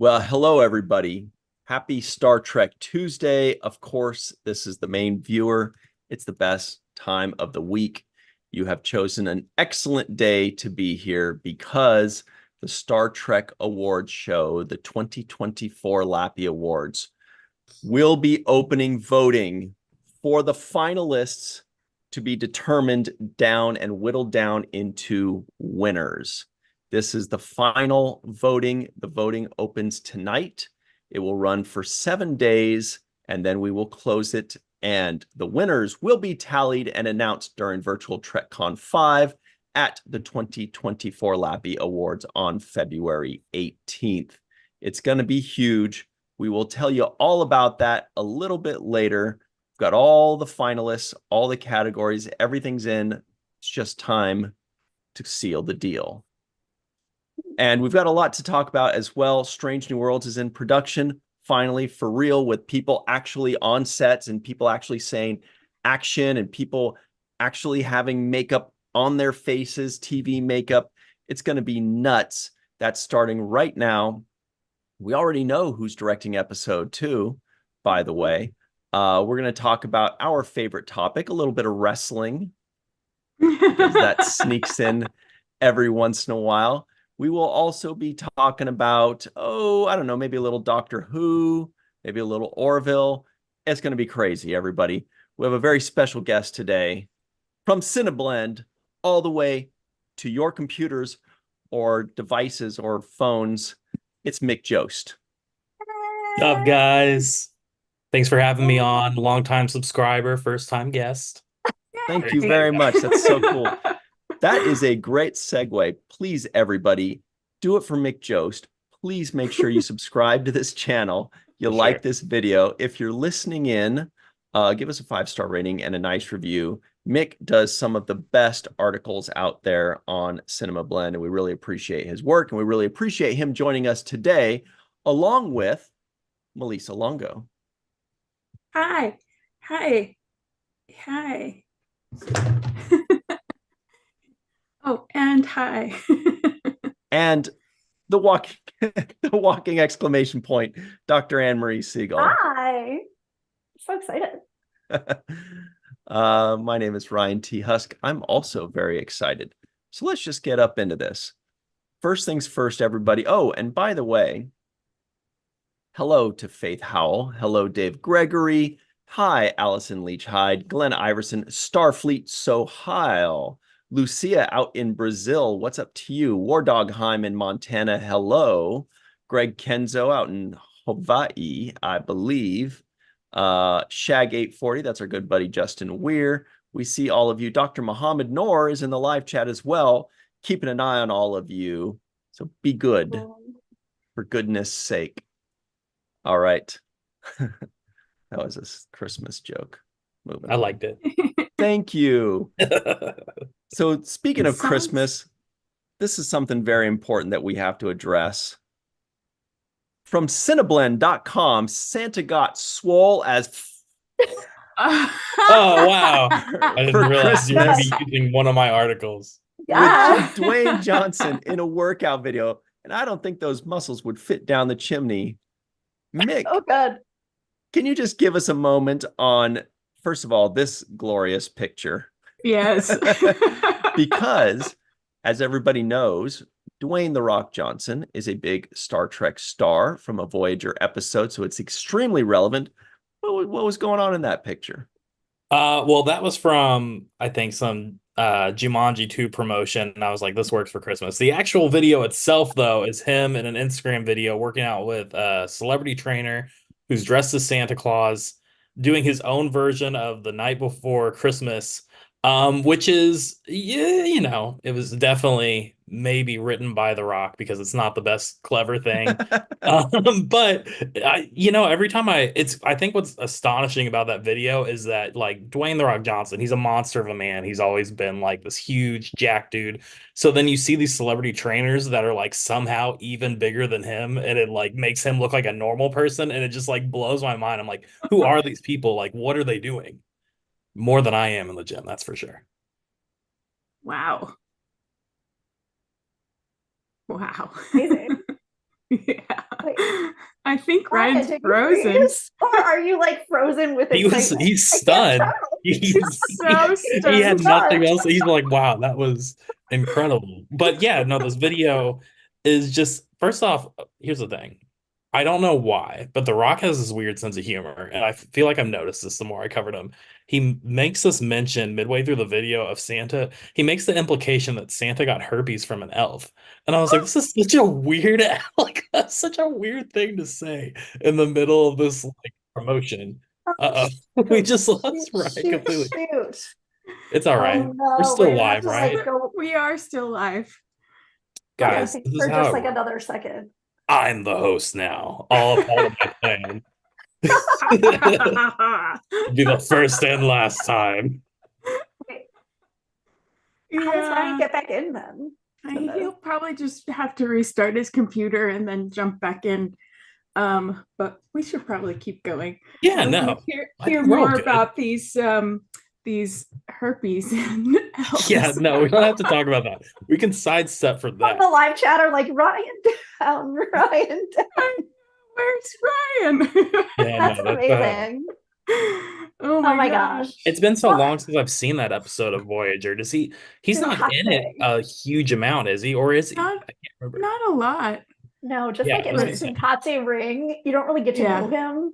Well, hello, everybody. Happy Star Trek Tuesday. Of course, this is the main viewer. It's the best time of the week. You have chosen an excellent day to be here because the Star Trek Awards show, the 2024 LLAPy Awards, will be opening voting for the finalists to be determined down and whittled down into winners. This is the final voting. The voting opens tonight. It will run for 7 days, and then we will close it. And the winners will be tallied and announced during Virtual TrekCon 5 at the 2024 LLAPy Awards on February 18th. It's going to be huge. We will tell you all about that a little bit later. We've got all the finalists, all the categories, everything's in. It's just time to seal the deal. And we've got a lot to talk about as well. Strange New Worlds is in production, finally, for real, with people actually on sets and people actually saying action and people actually having makeup on their faces, TV makeup. It's going to be nuts. That's starting right now. We already know who's directing episode 2, by the way. We're going to talk about our favorite topic, a little bit of wrestling, because that sneaks in every once in a while. We will also be talking about, I don't know, maybe a little Doctor Who, maybe a little Orville. It's going to be crazy, everybody. We have a very special guest today from Cineblend all the way to your computers or devices or phones. It's Mick Jost. What's up, guys? Thanks for having me on. Long-time subscriber, first-time guest. Thank you very much. That's so cool. That is a great segue. Please, everybody, do it for Mick Jost. Please make sure you subscribe to this channel. You like this video. If you're listening in, give us a 5-star rating and a nice review. Mick does some of the best articles out there on Cinema Blend, and we really appreciate his work, and we really appreciate him joining us today, along with Melissa Longo. Hi. Hi. Hi. Oh, and hi. And the walking exclamation point, Dr. Anne-Marie Siegel. Hi. So excited. My name is Ryan T. Husk. I'm also very excited. So let's just get up into this. First things first, everybody. Oh, and by the way, hello to Faith Howell. Hello, Dave Gregory. Hi, Allison Leach-Hyde. Glenn Iverson. Starfleet Sohail. Lucia out in Brazil. What's up to you? War Dog Heim in Montana. Hello. Greg Kenzo out in Hawaii, I believe. Shag 840, that's our good buddy Justin Weir. We see all of you. Dr. Muhammad Noor is in the live chat as well, keeping an eye on all of you. So be good, for goodness sake. All right. That was a Christmas joke. I liked it. Thank you. So speaking of Christmas, this is something very important that we have to address. From Cineblend.com, Santa got swole as Oh, wow. I didn't realize you were going to Christmas. be using one of my articles. Yeah. With Dwayne Johnson in a workout video. And I don't think those muscles would fit down the chimney. Mick, Oh, God. can you just give us a moment on, first of all, this glorious picture? Yes. Because, as everybody knows, Dwayne "The Rock" Johnson is a big Star Trek star from a Voyager episode, so it's extremely relevant. What was going on in that picture? Well, that was from, I think, some Jumanji 2 promotion, and I was like, this works for Christmas. The actual video itself, though, is him in an Instagram video working out with a celebrity trainer who's dressed as Santa Claus, doing his own version of The Night Before Christmas, which is, yeah, it was definitely maybe written by The Rock because it's not the best clever thing. But every time I think what's astonishing about that video is that like Dwayne The Rock Johnson, he's a monster of a man. He's always been like this huge jack dude. So then you see these celebrity trainers that are like somehow even bigger than him, and it like makes him look like a normal person, and it just like blows my mind. I'm like, who are these people? Like, what are they doing? More than I am in the gym, that's for sure. Wow. Wow. Amazing. Yeah. I think Ryan, Ryan's did you frozen. freeze? Or are you like frozen with excitement? He's I can't stunned. tell. He's So he had stunned. nothing else. He's like, wow, that was incredible. But yeah, no, this video is just first off, here's the thing. I don't know why, but The Rock has this weird sense of humor, and I feel like I've noticed this the more I covered him. He makes this mention midway through the video of Santa. He makes the implication that Santa got herpes from an elf. And I was like, this is such a weird, like, that's such a weird thing to say in the middle of this like promotion. Oh, Uh-oh. We shoot, just lost shoot, Ryan shoot, completely. shoot. It's all right. Oh We're no, still we're gonna have live, to right? like go. We are still live. Okay, Guys, thanks this is for how just it like works. another second. I'm the host now. All part of my plan. Be the first and last time. Wait, how does Ryan Yeah. get back in then? He'll probably just have to restart his computer and then jump back in. But we should probably keep going. Yeah, I want no. to hear I think we're all more good. about these herpes and Yeah, elves. no, we don't have to talk about that. We can sidestep for On that. the live chat are like Ryan down, Ryan down. Where's Ryan? Yeah, That's no, amazing. Oh my gosh. gosh. it's been so Well, long since I've seen that episode of Voyager. He's not in it Fantastic. a huge amount, is he? Or is he? Not, I can't remember. not a lot. No, just Yeah, like I in was the gonna say. Tsunkatse ring, you don't really get to Yeah. know him.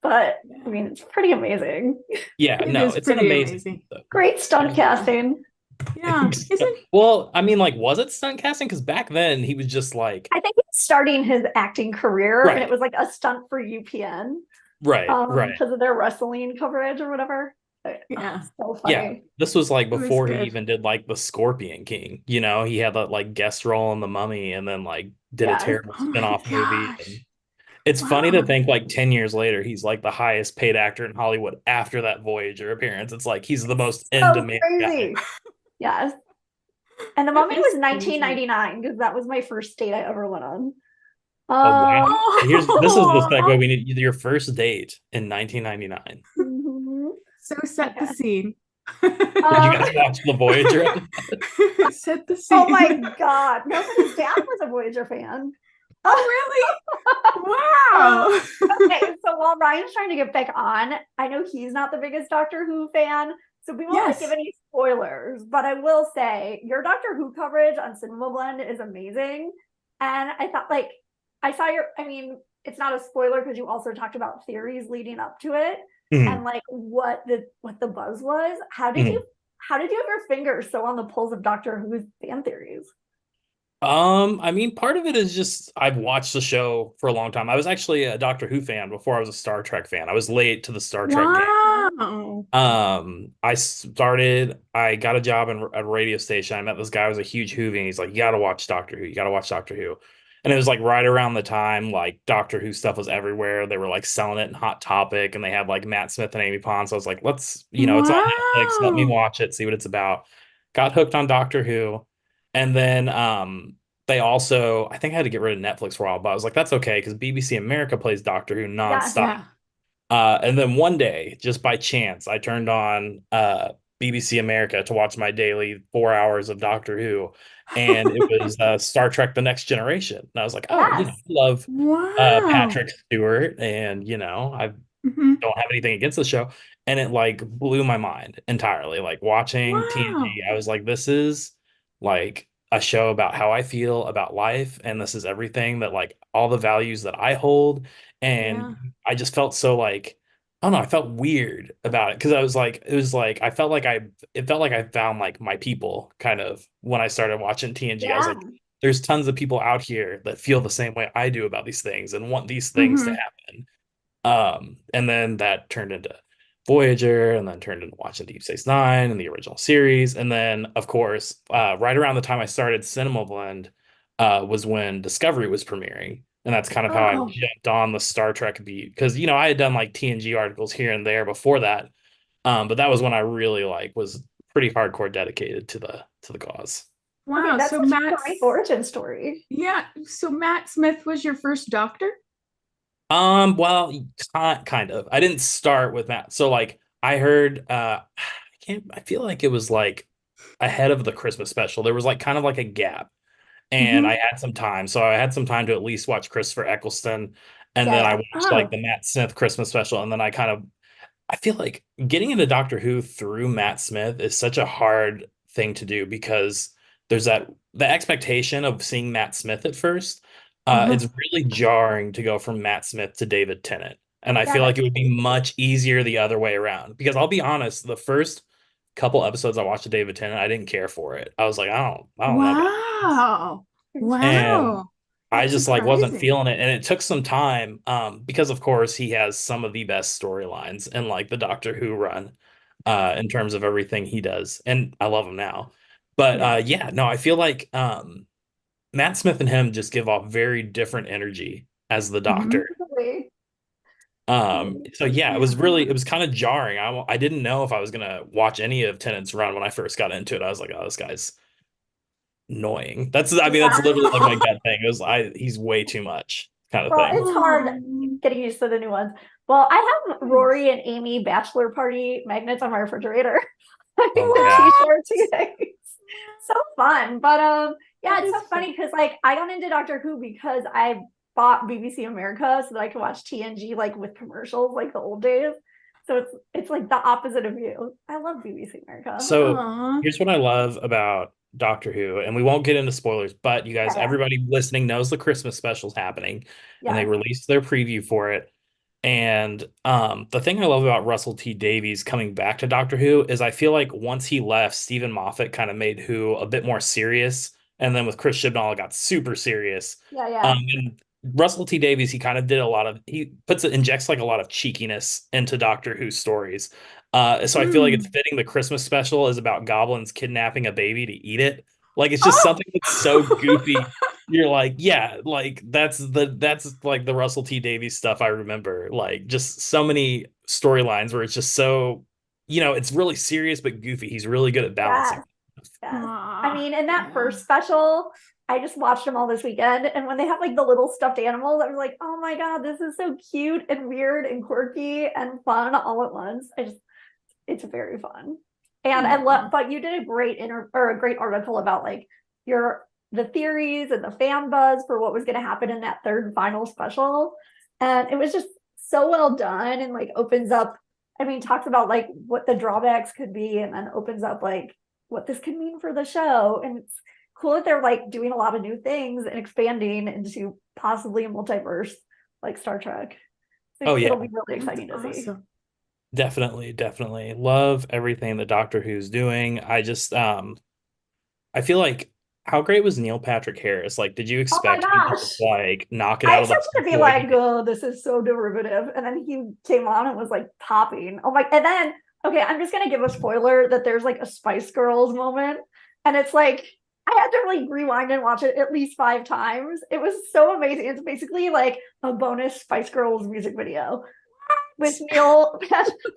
But I mean, it's pretty amazing. Yeah, It no, is it's an pretty amazing amazing. episode. Great stunt casting. Yeah. Isn't Well, I mean, like, was it stunt casting? Because back then he was just like, I think he's starting his acting career, Right. and it was like a stunt for UPN, right. because of their wrestling coverage or whatever. Yeah. So funny. Yeah, this was like was before he good. even did like the Scorpion King. You know, he had that like guest role in The Mummy, and then like did a Yes. terrible Oh my spin-off movie. gosh. And it's funny to Wow. think like 10 years later, he's like the highest paid actor in Hollywood after that Voyager appearance. It's like he's the most So in-demand guy. crazy. Yes. And the That Mummy is was crazy. 1999 because that was my first date I ever went on. Oh, wow. This is the segue we need. Your first date in 1999. Mhm. So set the Okay. scene. Did you guys watch the Voyager? Set the scene. Oh my God. No, but his dad was a Voyager fan. Oh really? Wow. Okay, so while Ryan's trying to get back on, I know he's not the biggest Doctor Who fan, so we won't Yes. give any spoilers, but I will say your Doctor Who coverage on Cinema Blend is amazing. And I thought I saw it's not a spoiler because you also talked about theories leading up to it Mhm. and like what the buzz was. How did Mhm. you have your fingers so on the pulse of Doctor Who's fan theories? I mean, part of it is just I've watched the show for a long time. I was actually a Doctor Who fan before I was a Star Trek fan. I was late to the Star Trek game. Wow. I got a job at a radio station. I met this guy who was a huge Whovian. He's like, you gotta watch Doctor Who. You gotta watch Doctor Who. And it was like right around the time like Doctor Who stuff was everywhere. They were like selling it in Hot Topic, and they had like Matt Smith and Amy Pond. So I was like, it's on Netflix. Let me Wow. watch it, see what it's about. Got hooked on Doctor Who. And then they also, I think I had to get rid of Netflix for a while, but I was like, that's okay because BBC America plays Doctor Who nonstop. Yeah. And then one day, just by chance, I turned on BBC America to watch my daily 4 hours of Doctor Who, and it was Star Trek: The Next Generation. And I was like, oh, Yes. I love Wow. Patrick Stewart, and I Mhm. don't have anything against the show. And it like blew my mind entirely. Like watching Wow. TNG, I was like, this is like a show about how I feel about life, and this is everything that like all the values that I hold. And Yeah. I just felt so like, I don't know, I felt weird about it because I was like, it was like I felt like it felt like I found like my people kind of when I started watching TNG. I was like, there's tons of people out here that feel the same way I do about these things and want these things to Mhm. happen. And then that turned into Voyager, and then turned into watching Deep Space Nine and the original series. And then, of course, right around the time I started Cinema Blend, was when Discovery was premiering. And that's kind of how I Oh. jumped on the Star Trek beat. Because, I had done like TNG articles here and there before that. But that was when I really like was pretty hardcore dedicated to the cause. Wow. That's So such a Matt, great origin story. yeah. So Matt Smith was your first doctor? Well, kind of. I didn't start with Matt. So like I heard I feel like it was like ahead of the Christmas special. There was like kind of like a gap. And Mhm. I had some time. So I had some time to at least watch Christopher Eccleston. And Yeah, then I yeah. watched like the Matt Smith Christmas special, and then I feel like getting into Doctor Who through Matt Smith is such a hard thing to do because there's the expectation of seeing Matt Smith at first. It's really jarring to go from Matt Smith to David Tennant. And I Yeah, feel like that's it would be much easier the other way around. Because I'll be honest, the first couple episodes I watched of David Tennant, I didn't care for it. I was like, I don't know about this. Wow. And Wow. I That's just like wasn't surprising. feeling it. And it took some time, because of course he has some of the best storylines in like the Doctor Who run, in terms of everything he does. And I love him now. But Yeah. yeah, no, I feel like Matt Smith and him just give off very different energy as the Mhm. Doctor. Totally. So yeah, Yeah. it was kind of jarring. I didn't know if I was gonna watch any of Tennant's run when I first got into it. I was like, oh, this guy's annoying. I mean, that's Yeah. literally like my gut thing. It was he's way too much kind of Well, thing. it's hard Oh, getting used to the new ones. Well, I have Rory and Amy bachelor party magnets on my refrigerator. I Oh my mean, gosh. t-shirts, you guys. So fun. But yeah, that it's is so funny because like I got into Doctor Who because I bought BBC America so that I could watch TNG like with commercials like the old days. So it's like the opposite of you. I love BBC America. So Aw. here's what I love about Doctor Who, and we won't get into spoilers, but you guys, Yeah, everybody listening knows the Christmas special's happening, and they yeah. released their preview for it. And the thing I love about Russell T Davies coming back to Doctor Who is I feel like once he left, Stephen Moffat kind of made Who a bit more serious, and then with Chris Chibnall, it got super serious. Yeah, yeah. And Russell T Davies, he kind of did he injects like a lot of cheekiness into Doctor Who stories. So I feel like it's Mm. fitting the Christmas special is about goblins kidnapping a baby to eat it. Like it's just Oh, something that's so goofy. You're like, yeah, like that's like the Russell T Davies stuff I remember. Like just so many storylines where it's just so, it's really serious but goofy. He's really good at balancing. yeah. Yes. I Aw, mean, in that yeah. first special, I just watched them all this weekend. And when they have like the little stuffed animals, I was like, oh my God, this is so cute and weird and quirky and fun all at once. It's very fun. And I love, Aw. but you did a great or a great article about like the theories and the fan buzz for what was going to happen in that third and final special. And it was just so well done and like opens up, I mean, talks about like what the drawbacks could be and then opens up like what this could mean for the show. And it's cool that they're like doing a lot of new things and expanding into possibly a multiverse like Star Trek. Oh It'll yeah, be really That's exciting to see. awesome. definitely, definitely. Love everything that Doctor Who's doing. I feel like how great was Neil Patrick Harris? Like, did you Oh my expect him to gosh. just like knock it I out of the expected to park be the way like, he did? oh, this is so derivative. And then he came on and was like popping. Oh my, and then, okay, I'm just gonna give a spoiler that there's like a Spice Girls moment. And it's like, I had to like rewind and watch it at least 5 times. It was so amazing. It's basically like a bonus Spice Girls music video with Neil,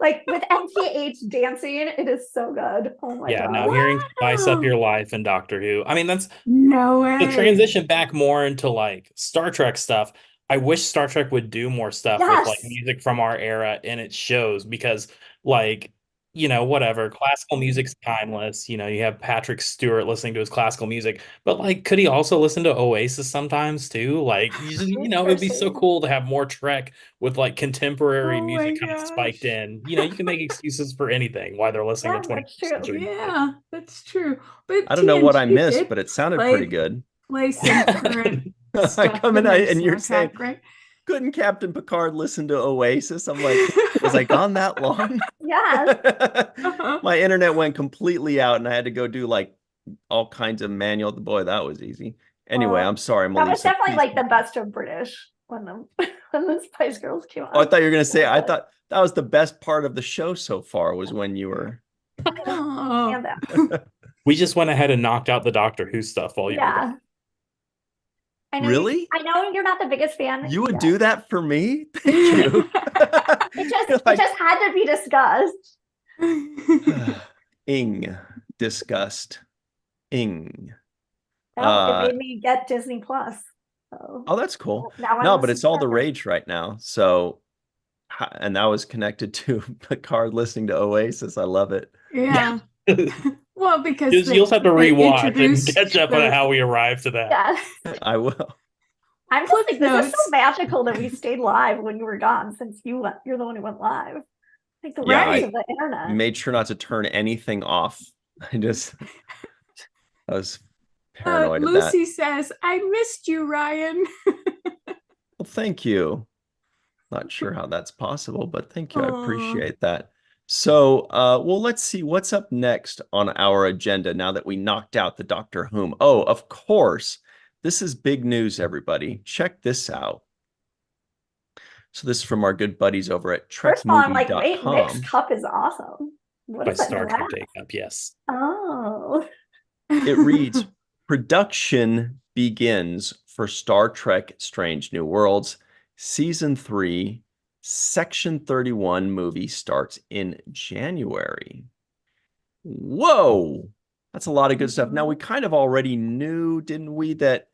like with MPH dancing. It is so good. Oh my Yeah, no, God. hearing Spice Up Wow. Your Life and Doctor Who. I mean, that's No the way. transition back more into like Star Trek stuff. I wish Star Trek would do more stuff with like Yes. music from our era in its shows because like, whatever, classical music's timeless. You have Patrick Stewart listening to his classical music, but like could he also listen to Oasis sometimes too? Like it'd be so Interesting. cool to have more Trek with like contemporary Oh my music kind of spiked gosh. in. You can make excuses for anything why they're listening to Yeah, 21st that's true. century music. Yeah, that's true. But I don't know what I TNG missed, did but it sounded pretty play good. play some current I stuff come in in their and you're saying, soundtrack, right? couldn't Captain Picard listen to Oasis? I'm like, was I gone that long? Yes. Uh-huh. My internet went completely out and I had to go do like all kinds of manual. Boy, that was easy. Anyway, Well, I'm sorry, that was Melissa. definitely Please like the continue. best of British when the when the Spice Girls came Oh, I on. thought you were gonna say, I Uh, thought that was the best part of the show so far was when you were. Oh. and that. We just went ahead and knocked out the Doctor Who stuff while you were gone. Yeah. I know Really? I know you're not the biggest fan You would yet. do that for me? Thank you. It Like, just had to be discussed. ing, disgust, ing. Well, it Uh, made me get Disney Plus. So oh, that's cool. now I'm No, a but it's all the subscriber. rage right now. So, and that was connected to Picard listening to Oasis. I love it. Yeah. Well, because You'll have to they rewatch and introduced catch up on the how we arrived to that. Yeah. I will. I'm just Cliff like, this is so notes. magical that we stayed live when you were gone, since you're the one who went live. Like the Yeah, wonders Right. of the internet. made sure not to turn anything off. I was paranoid of that. Lucy says, I missed you, Ryan. Well, thank you. Not sure how that's possible, but thank you. I appreciate that. So, well, let's see what's up next on our agenda now that we knocked out the Doctor Whom. Oh, of course. This is big news, everybody. Check this out. So this is from our good buddies over at First of all, I'm like, wait, Nick's trekmovie.com. cup is awesome. What By is that Star Trek glass? Day Cup, yes. Oh. It reads, production begins for Star Trek Strange New Worlds. Season 3, Section 31 movie starts in January. Whoa! That's a lot of good stuff. Now, we kind of already knew, didn't we, that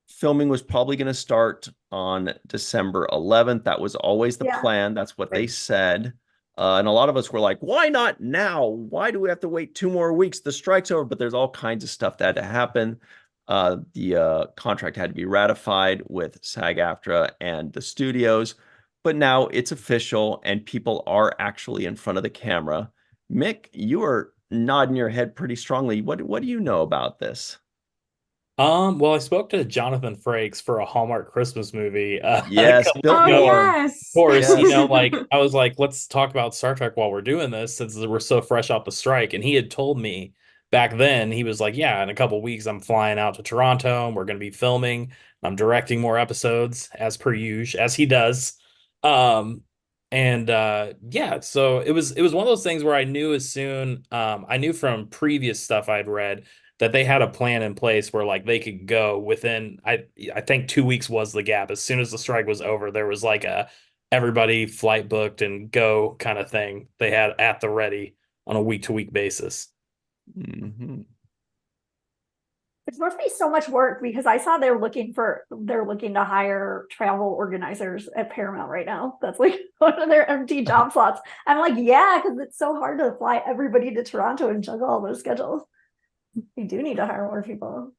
filming was probably going to start on December 11th. That was always the Yeah. plan. That's what they Right. said. And a lot of us were like, why not now? Why do we have to wait 2 more weeks? The strike's over, but there's all kinds of stuff that had to happen. The contract had to be ratified with SAG-AFTRA and the studios, but now it's official and people are actually in front of the camera. Mick, you are nodding your head pretty strongly. What do you know about this? Well, I spoke to Jonathan Frakes for a Hallmark Christmas movie a Yes, couple Bill Oh, ago. Miller. Of yes. course, you Yes. know, like I was like, let's talk about Star Trek while we're doing this since we're so fresh off the strike. And he had told me back then, he was like, yeah, in a couple weeks, I'm flying out to Toronto and we're going to be filming. I'm directing more episodes as per usual, as he does. Um, and yeah, so it was one of those things where I knew as soon I knew from previous stuff I'd read that they had a plan in place where like they could go within I think 2 weeks was the gap. As soon as the strike was over, there was like a everybody flight booked and go kind of thing they had at the ready on a week to week basis. Mhm. It's supposed to be so much work because I saw they're looking to hire travel organizers at Paramount right now. That's like one of their empty job slots. I'm like, yeah, because it's so hard to fly everybody to Toronto and juggle all those schedules. We do need to hire more people.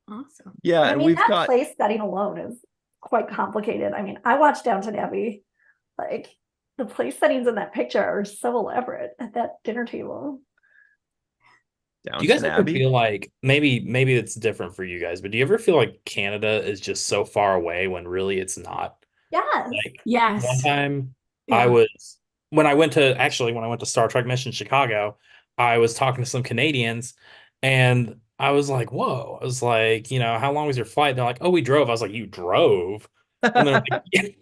Awesome. Yeah, I and mean, we've that got place setting alone is quite complicated. I mean, I watched Downton Abbey. Like the place settings in that picture are so elaborate at that dinner table. Do you guys Downton ever Abbey. feel like maybe it's different for you guys, but do you ever feel like Canada is just so far away when really it's not? Yes. Like one Yes. time I Yeah. was when I went to Star Trek Mission Chicago, I was talking to some Canadians and I was like, whoa. I was like, how long was your flight? They're like, oh, we drove. I was like, you drove? And they're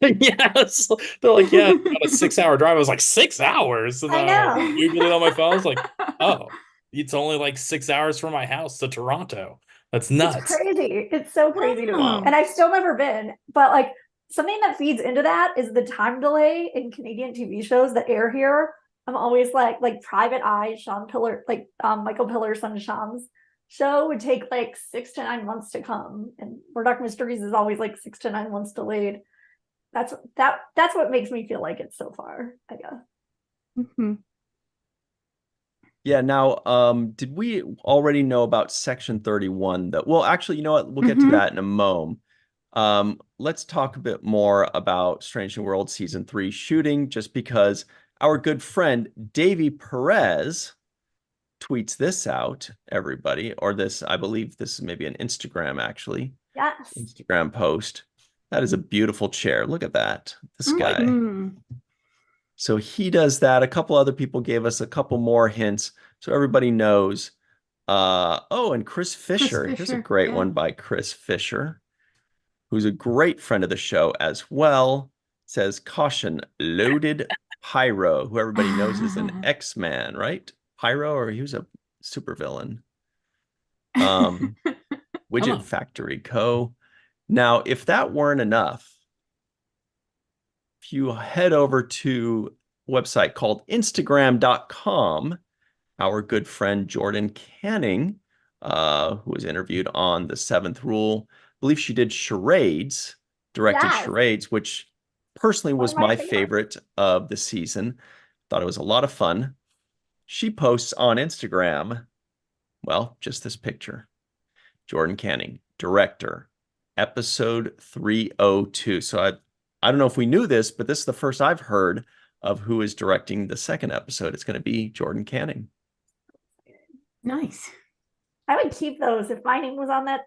like, yes. They're like, yeah, it's about a 6 hour drive. I was like, 6 hours. And I then I like know. Googled it on my phone. I was like, oh, it's only like 6 hours from my house to Toronto. That's It's nuts. crazy. It's so crazy to me. Wow. And I've still never been. But like something that feeds into that is the time delay in Canadian TV shows that air here. I'm always like Private Eye, Sean Pillar, like Michael Pillar's son Sean's show would take like 6 to 9 months to come. And Murdoch Mysteries is always like 6 to 9 months delayed. That's what makes me feel like it's so far, I guess. Mhm. Yeah, now, did we already know about Section 31 though? Well, actually, you know what? We'll get to Mhm. that in a moment. Let's talk a bit more about Strange New World Season 3 shooting, just because our good friend Davey Perez tweets this out, everybody, or this, I believe this is maybe an Instagram, actually. Yes. Instagram post. That is a beautiful chair. Look at that. This guy. Mhm. So he does that. A couple other people gave us a couple more hints, so everybody knows. Oh, and Chris Fisher. Here's a Fisher, great yeah. one by Chris Fisher, who's a great friend of the show as well. Says, caution, loaded Pyro, who everybody knows is an X-Man, right? Pyro, or he was a supervillain. Widget on. Factory Co. Now, if that weren't enough, if you head over to a website called Instagram.com, our good friend Jordan Canning, who was interviewed on The Seventh Rule, I believe she did Charades, directed Yes. Charades, which personally One of was my my favorites. favorite of the season. Thought it was a lot of fun. She posts on Instagram, well, just this picture. Jordan Canning, director, episode 302. So I don't know if we knew this, but this is the first I've heard of who is directing the second episode. It's going to be Jordan Canning. Nice. I would keep those if my name was on that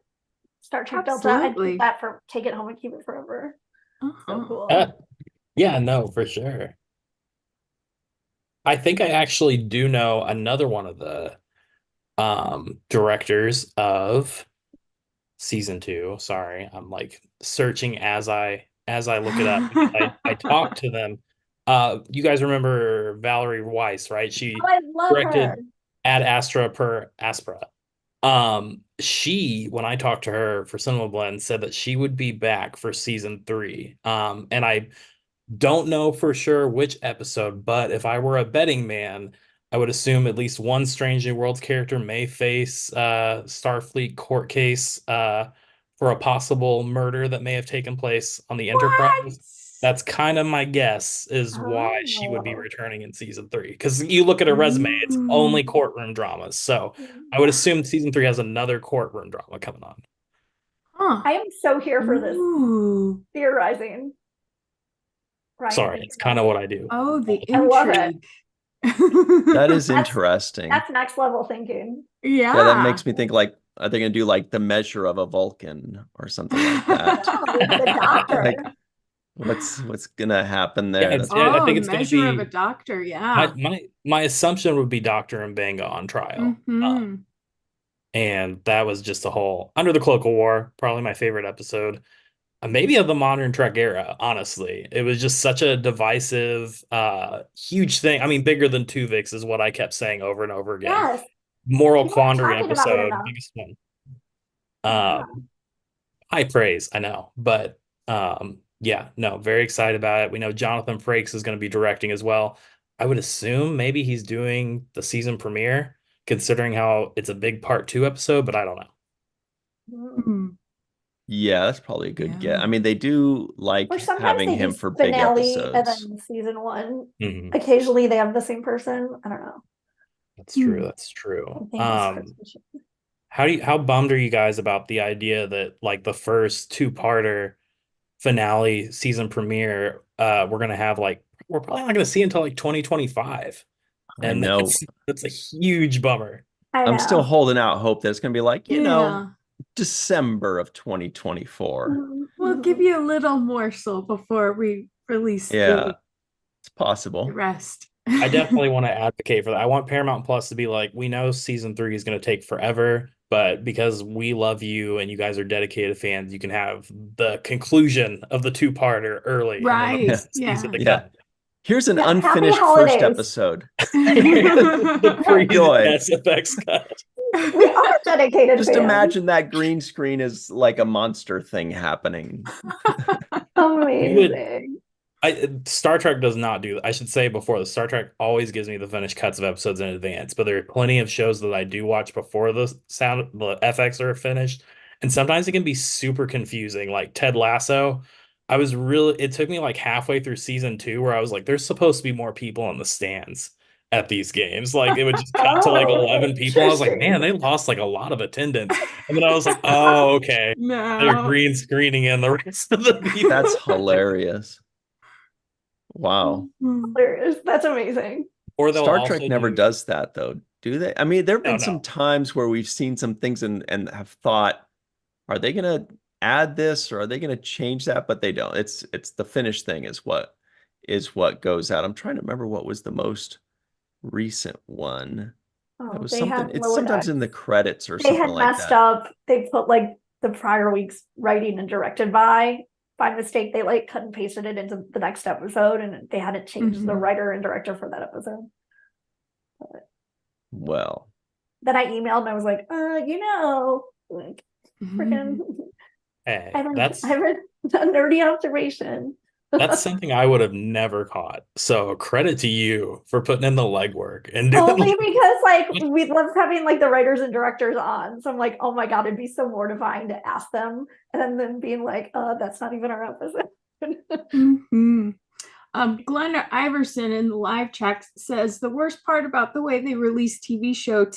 Star Trek Delta. I'd Absolutely. keep that for take it home and keep it forever. So Uh-huh. cool. Yeah, no, for sure. I think I actually do know another one of the directors of season 2. Sorry, I'm like searching as I look it up. I talked to them. You guys remember Valerie Weiss, right? She Oh, I love her. directed Ad Astra per Aspera. She, when I talked to her for Cinema Blend, said that she would be back for season 3. And I don't know for sure which episode, but if I were a betting man, I would assume at least one Strange New Worlds character may face Starfleet court case for a possible murder that may have taken place on the Enterprise. That's kind of my guess is why she would be Oh. returning in season 3. Because you look at her resume, it's only courtroom dramas. So I would assume season 3 has another courtroom drama coming on. Huh. I am so here for this Ooh. theorizing. Right. Sorry, it's kind of what I do. Oh, the I love it. intrigue. That is That's- interesting. That's next level thinking. Yeah. Yeah, that makes me think like, are they going to do like the measure of a Vulcan or something like that? The doctor. Like, what's going to happen there? Yeah, That's I Oh, think it's going to measure of be a doctor. Yeah. my assumption would be Doctor and Benga on trial. Mhm. And that was just a whole Under the Cloak of War, probably my favorite episode. Maybe of the modern Trek era, honestly. It was just such a divisive, huge thing. I mean, bigger than Tuvix is what I kept saying over and over again. Yes. Moral People aren't quandary talking about it episode, enough. biggest one. Yeah. High praise, I know. But yeah, no, very excited about it. We know Jonathan Frakes is going to be directing as well. I would assume maybe he's doing the season premiere, considering how it's a big part 2 episode, but I don't know. Mhm. Yeah, that's probably a good get. Yeah. I mean, they do like Or sometimes having they him do for big finale and episodes. then season 1. Mhm. Occasionally they have the same person. I don't know. That's true. Hmm. That's true. I think it's Christmas. How bummed are you guys about the idea that like the first 2-parter finale season premiere we're gonna have like we're probably not gonna see until like 2025. I And know. that's a huge bummer. I I'm know. still holding out hope that it's going to be like, Yeah. December of 2024. We'll give you a little morsel before we release Yeah, it's the possible. rest. I definitely want to advocate for that. I want Paramount Plus to be like, we know season 3 is going to take forever, but because we love you and you guys are dedicated fans, you can have the conclusion of the 2-parter early. And then Right. the season to Yeah. come. Here's an Yeah, happy unfinished first holidays. episode. The Enjoy. SFX cut. We are dedicated Just fans. imagine that green screen is like a monster thing happening. Amazing. Star Trek does not do that. I should say before the Star Trek always gives me the finished cuts of episodes in advance, but there are plenty of shows that I do watch before the FX are finished, and sometimes it can be super confusing. Like Ted Lasso, it took me like halfway through season 2 where I was like, there's supposed to be more people in the stands at these games. Like it would just cut to like 11 people. I was like, man, they lost like a lot of attendance. And then I was like, oh, okay. They're No. green screening in the rest of the people. That's hilarious. Wow. Hilarious. That's amazing. Or they'll Star also Trek never do- does that though, do they? I mean, there have been No, some no. times where we've seen some things and have thought, are they gonna add this or are they gonna change that? But they don't. It's the finished thing is what goes out. I'm trying to remember what was the most recent one. Oh, It was they something, had it's Lower sometimes Decks. in the credits or They something had like messed that. up. They put like the prior week's writing and directed by mistake. They like cut and pasted it into the next episode, and they hadn't changed the Mhm. writer and director for that episode. Well, Then I emailed and I was like, like freaking. Hey, I that's have a nerdy observation. that's something I would have never caught. So credit to you for putting in the legwork and doing Only because like we love having like the writers and directors on. So I'm like, oh my god, it'd be so mortifying to ask them and then being like, that's not even our episode. Mhm. Glenn Iverson in the live chat says the worst part about the way they release TV shows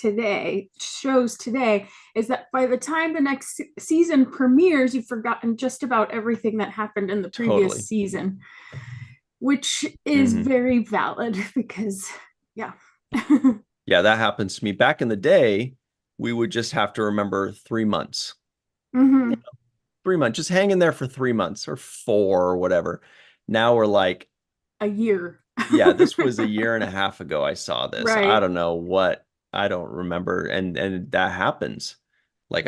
today is that by the time the next season premieres, you've forgotten just about everything that happened in the previous Totally. season, which is Mhm. very valid because, yeah. Yeah, that happens to me. Back in the day, we would just have to remember 3 months. Mhm. 3 months, just hang in there for 3 months or 4 or whatever. Now we're like, A year. yeah, this was a year and a half ago I saw this. I Right. don't know what, I don't remember. And that happens. Like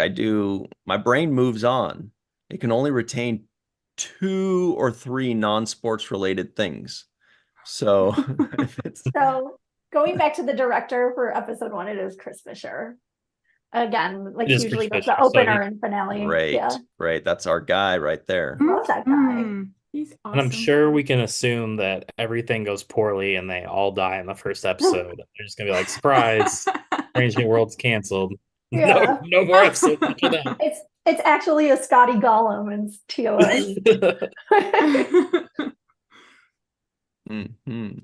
my brain moves on. It can only retain 2 or 3 non-sports related things. So if it's So going back to the director for episode 1, it is Chris Fisher. Again, like It is usually Chris does the Fisher, so opener and finale. Yeah. great. That's our guy right there. Love that guy. He's And I'm awesome. sure we can assume that everything goes poorly and they all die in the first episode. They're just gonna be like, surprise, Strange New World's canceled. Yeah. No more episodes after that. It's actually a Scotty Gollum in TOS. Mhm.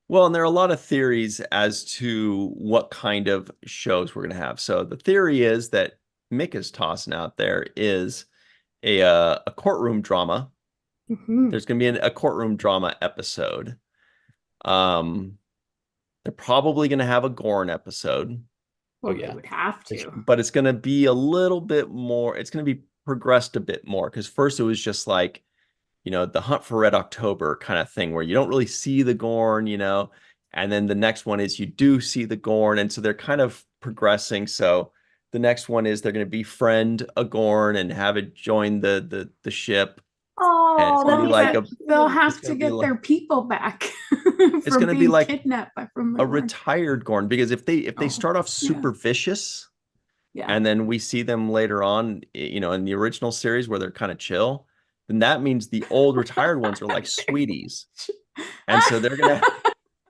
Well, and there are a lot of theories as to what kind of shows we're going to have. So the theory is that Mick is tossing out there is a courtroom drama. Mhm. There's going to be a courtroom drama episode. They're probably going to have a Gorn episode, Well, Oh, yeah. they would have to. but it's going to be a little bit more. It's going to be progressed a bit more because first it was just like, the Hunt for Red October kind of thing where you don't really see the Gorn, and then the next one is you do see the Gorn, and so they're kind of progressing. So the next one is they're going to befriend a Gorn and have it join the ship, and it's Oh, going to that'd be be like so a They'll cute. have it's to gonna be get like their people back it's from going to be being like kidnapped from the a Gorn. retired Gorn because if they Oh, start off yeah. super vicious Yeah. and then we see them later on, in the original series where they're kind of chill, then that means the old retired ones are like sweeties. And so they're gonna,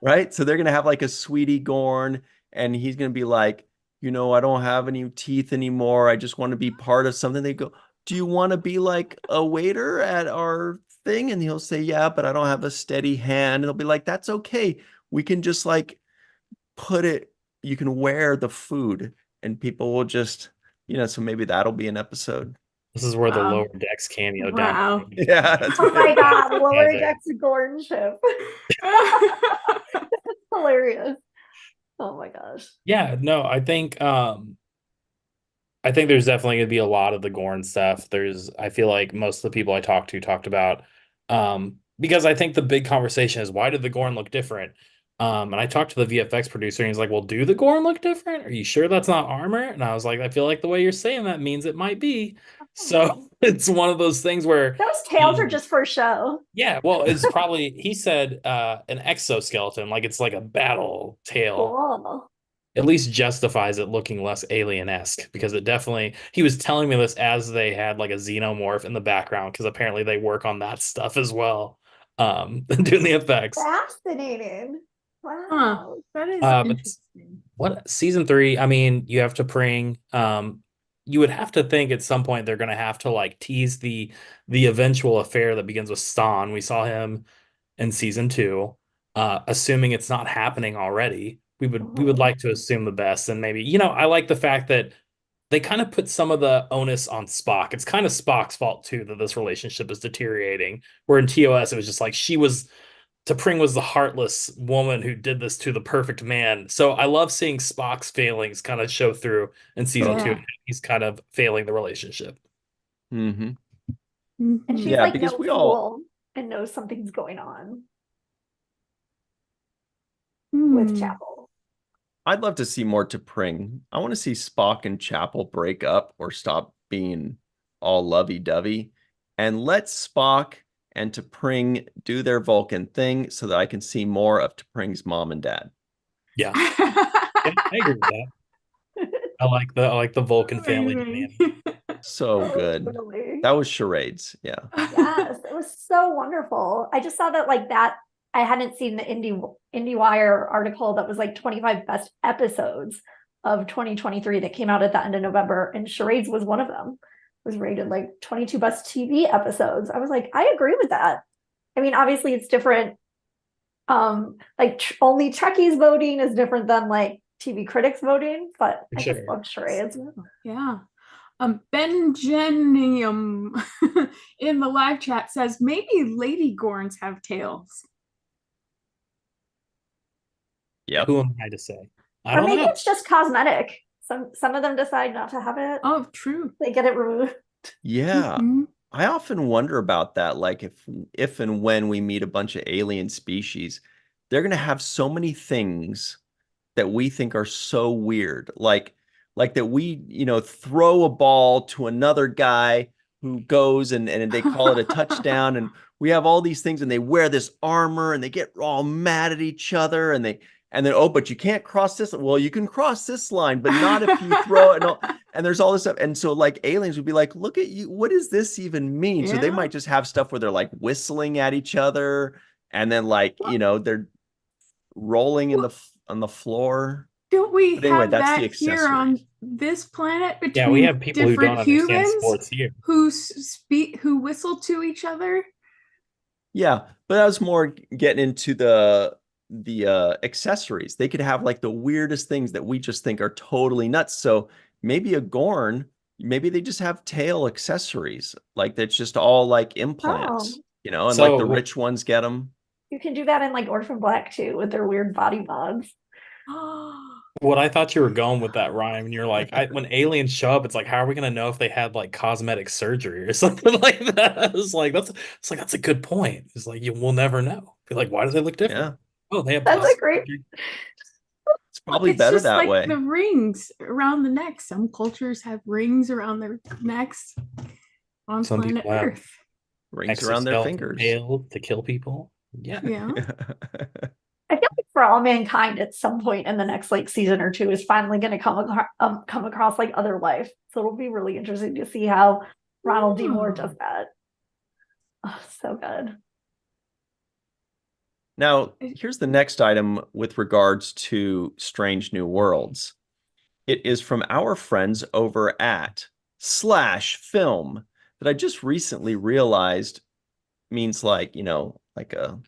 right? So they're gonna have like a sweetie Gorn, and he's gonna be like, I don't have any teeth anymore. I just want to be part of something. They go, do you want to be like a waiter at our thing? And he'll say, yeah, but I don't have a steady hand. And they'll be like, that's okay. We can just like put it, you can wear the food and people will just, so maybe that'll be an episode. This is where the Wow. Lower Decks cameo Wow. down. Yeah, that's Oh my right. god, Lower That's it. Decks Gorn ship. Hilarious. Oh my gosh. Yeah, no, I think there's definitely going to be a lot of the Gorn stuff. I feel like most of the people I talked to talked about, because I think the big conversation is why did the Gorn look different? And I talked to the VFX producer and he's like, well, do the Gorn look different? Are you sure that's not armor? And I was like, I feel like the way you're saying that means it might be. So it's one of those things where Those tails are just for show. yeah, well, it's probably, he said an exoskeleton, like it's like a battle tail Cool. at least justifies it looking less alien-esque because it definitely he was telling me this as they had like a xenomorph in the background because apparently they work on that stuff as well doing the effects. Fascinating. Huh. Wow. That is But interesting. what season 3, I mean, you have to bring you would have to think at some point they're going to have to like tease the eventual affair that begins with Stan. We saw him in season 2. Assuming it's not happening already, we would like to assume the best. And maybe, I like the fact that they kind of put some of the onus on Spock. It's kind of Spock's fault too that this relationship is deteriorating. Where in TOS, it was just like T'Pring was the heartless woman who did this to the perfect man. So I love seeing Spock's failings kind of show through in season Yeah. 2. He's kind of failing the relationship. Mm-hmm. And she's Yeah, like because no we all fool and knows something's going on Hmm. with Chapel. I'd love to see more T'Pring. I want to see Spock and Chapel break up or stop being all lovey-dovey and let Spock and T'Pring do their Vulcan thing so that I can see more of T'Pring's mom and dad. Yeah. Yeah, I agree with that. I like the Vulcan family Amazing. dynamic. So good. Totally. That was charades. Yeah. Yes, it was so wonderful. I just saw that I hadn't seen the IndieWire article that was like 25 best episodes of 2023 that came out at the end of November, and Charades was one of them. It was rated like 22 best TV episodes. I was like, I agree with that. I mean, obviously it's different. Like only Trekkies voting is different than like TV critics voting, but For I just sure. love charades. Yeah. Benjenium in the live chat says maybe lady Gorns have tails. Yep. Who am I to say? I Or don't maybe know. it's just cosmetic. Some of them decide not to have it. Oh, true. They get it removed. Yeah. Mhm. I often wonder about that. Like if and when we meet a bunch of alien species, they're gonna have so many things that we think are so weird. Like that we, throw a ball to another guy who goes and they call it a touchdown. And we have all these things and they wear this armor and they get all mad at each other and then, oh, but you can't cross this. Well, you can cross this line, but not if you throw it and all. And there's all this stuff. And so like aliens would be like, look at you. What does this even mean? So they Yeah. might just have stuff where they're like whistling at each other and then like, they're rolling on the floor. Don't we But anyway, have that's the that here on accessories. this planet Yeah, we between have people who different don't understand humans sports here. who whistle to each other? Yeah, but I was more getting into the accessories. They could have like the weirdest things that we just think are totally nuts. So maybe a Gorn, maybe they just have tail accessories, like that's just all like implants, Oh, and like the So rich ones get them. you can do that in like Orphan Black too with their weird body mods. what I thought you were going with that rhyme, and you're like, when aliens show up, it's like, how are we gonna know if they had like cosmetic surgery or something like that? That's a good point. It's like we'll never know. Be like, why do they look different? Yeah, Oh, they have That's a plastic great. surgery. it's Well, probably it's better just that like way. the rings around the neck. Some cultures have rings around their necks on Some planet people have Earth. Rings around their exoskeleton fingers. tail to kill people. Yeah. Yeah. I feel like for all mankind at some point in the next like season or two is finally going to come across like other life. So it'll be really interesting to see how Ronald D. Moore does that. Oh, so good. Now, here's the next item with regards to Strange New Worlds. It is from our friends over at Slash Film that I just recently realized means like a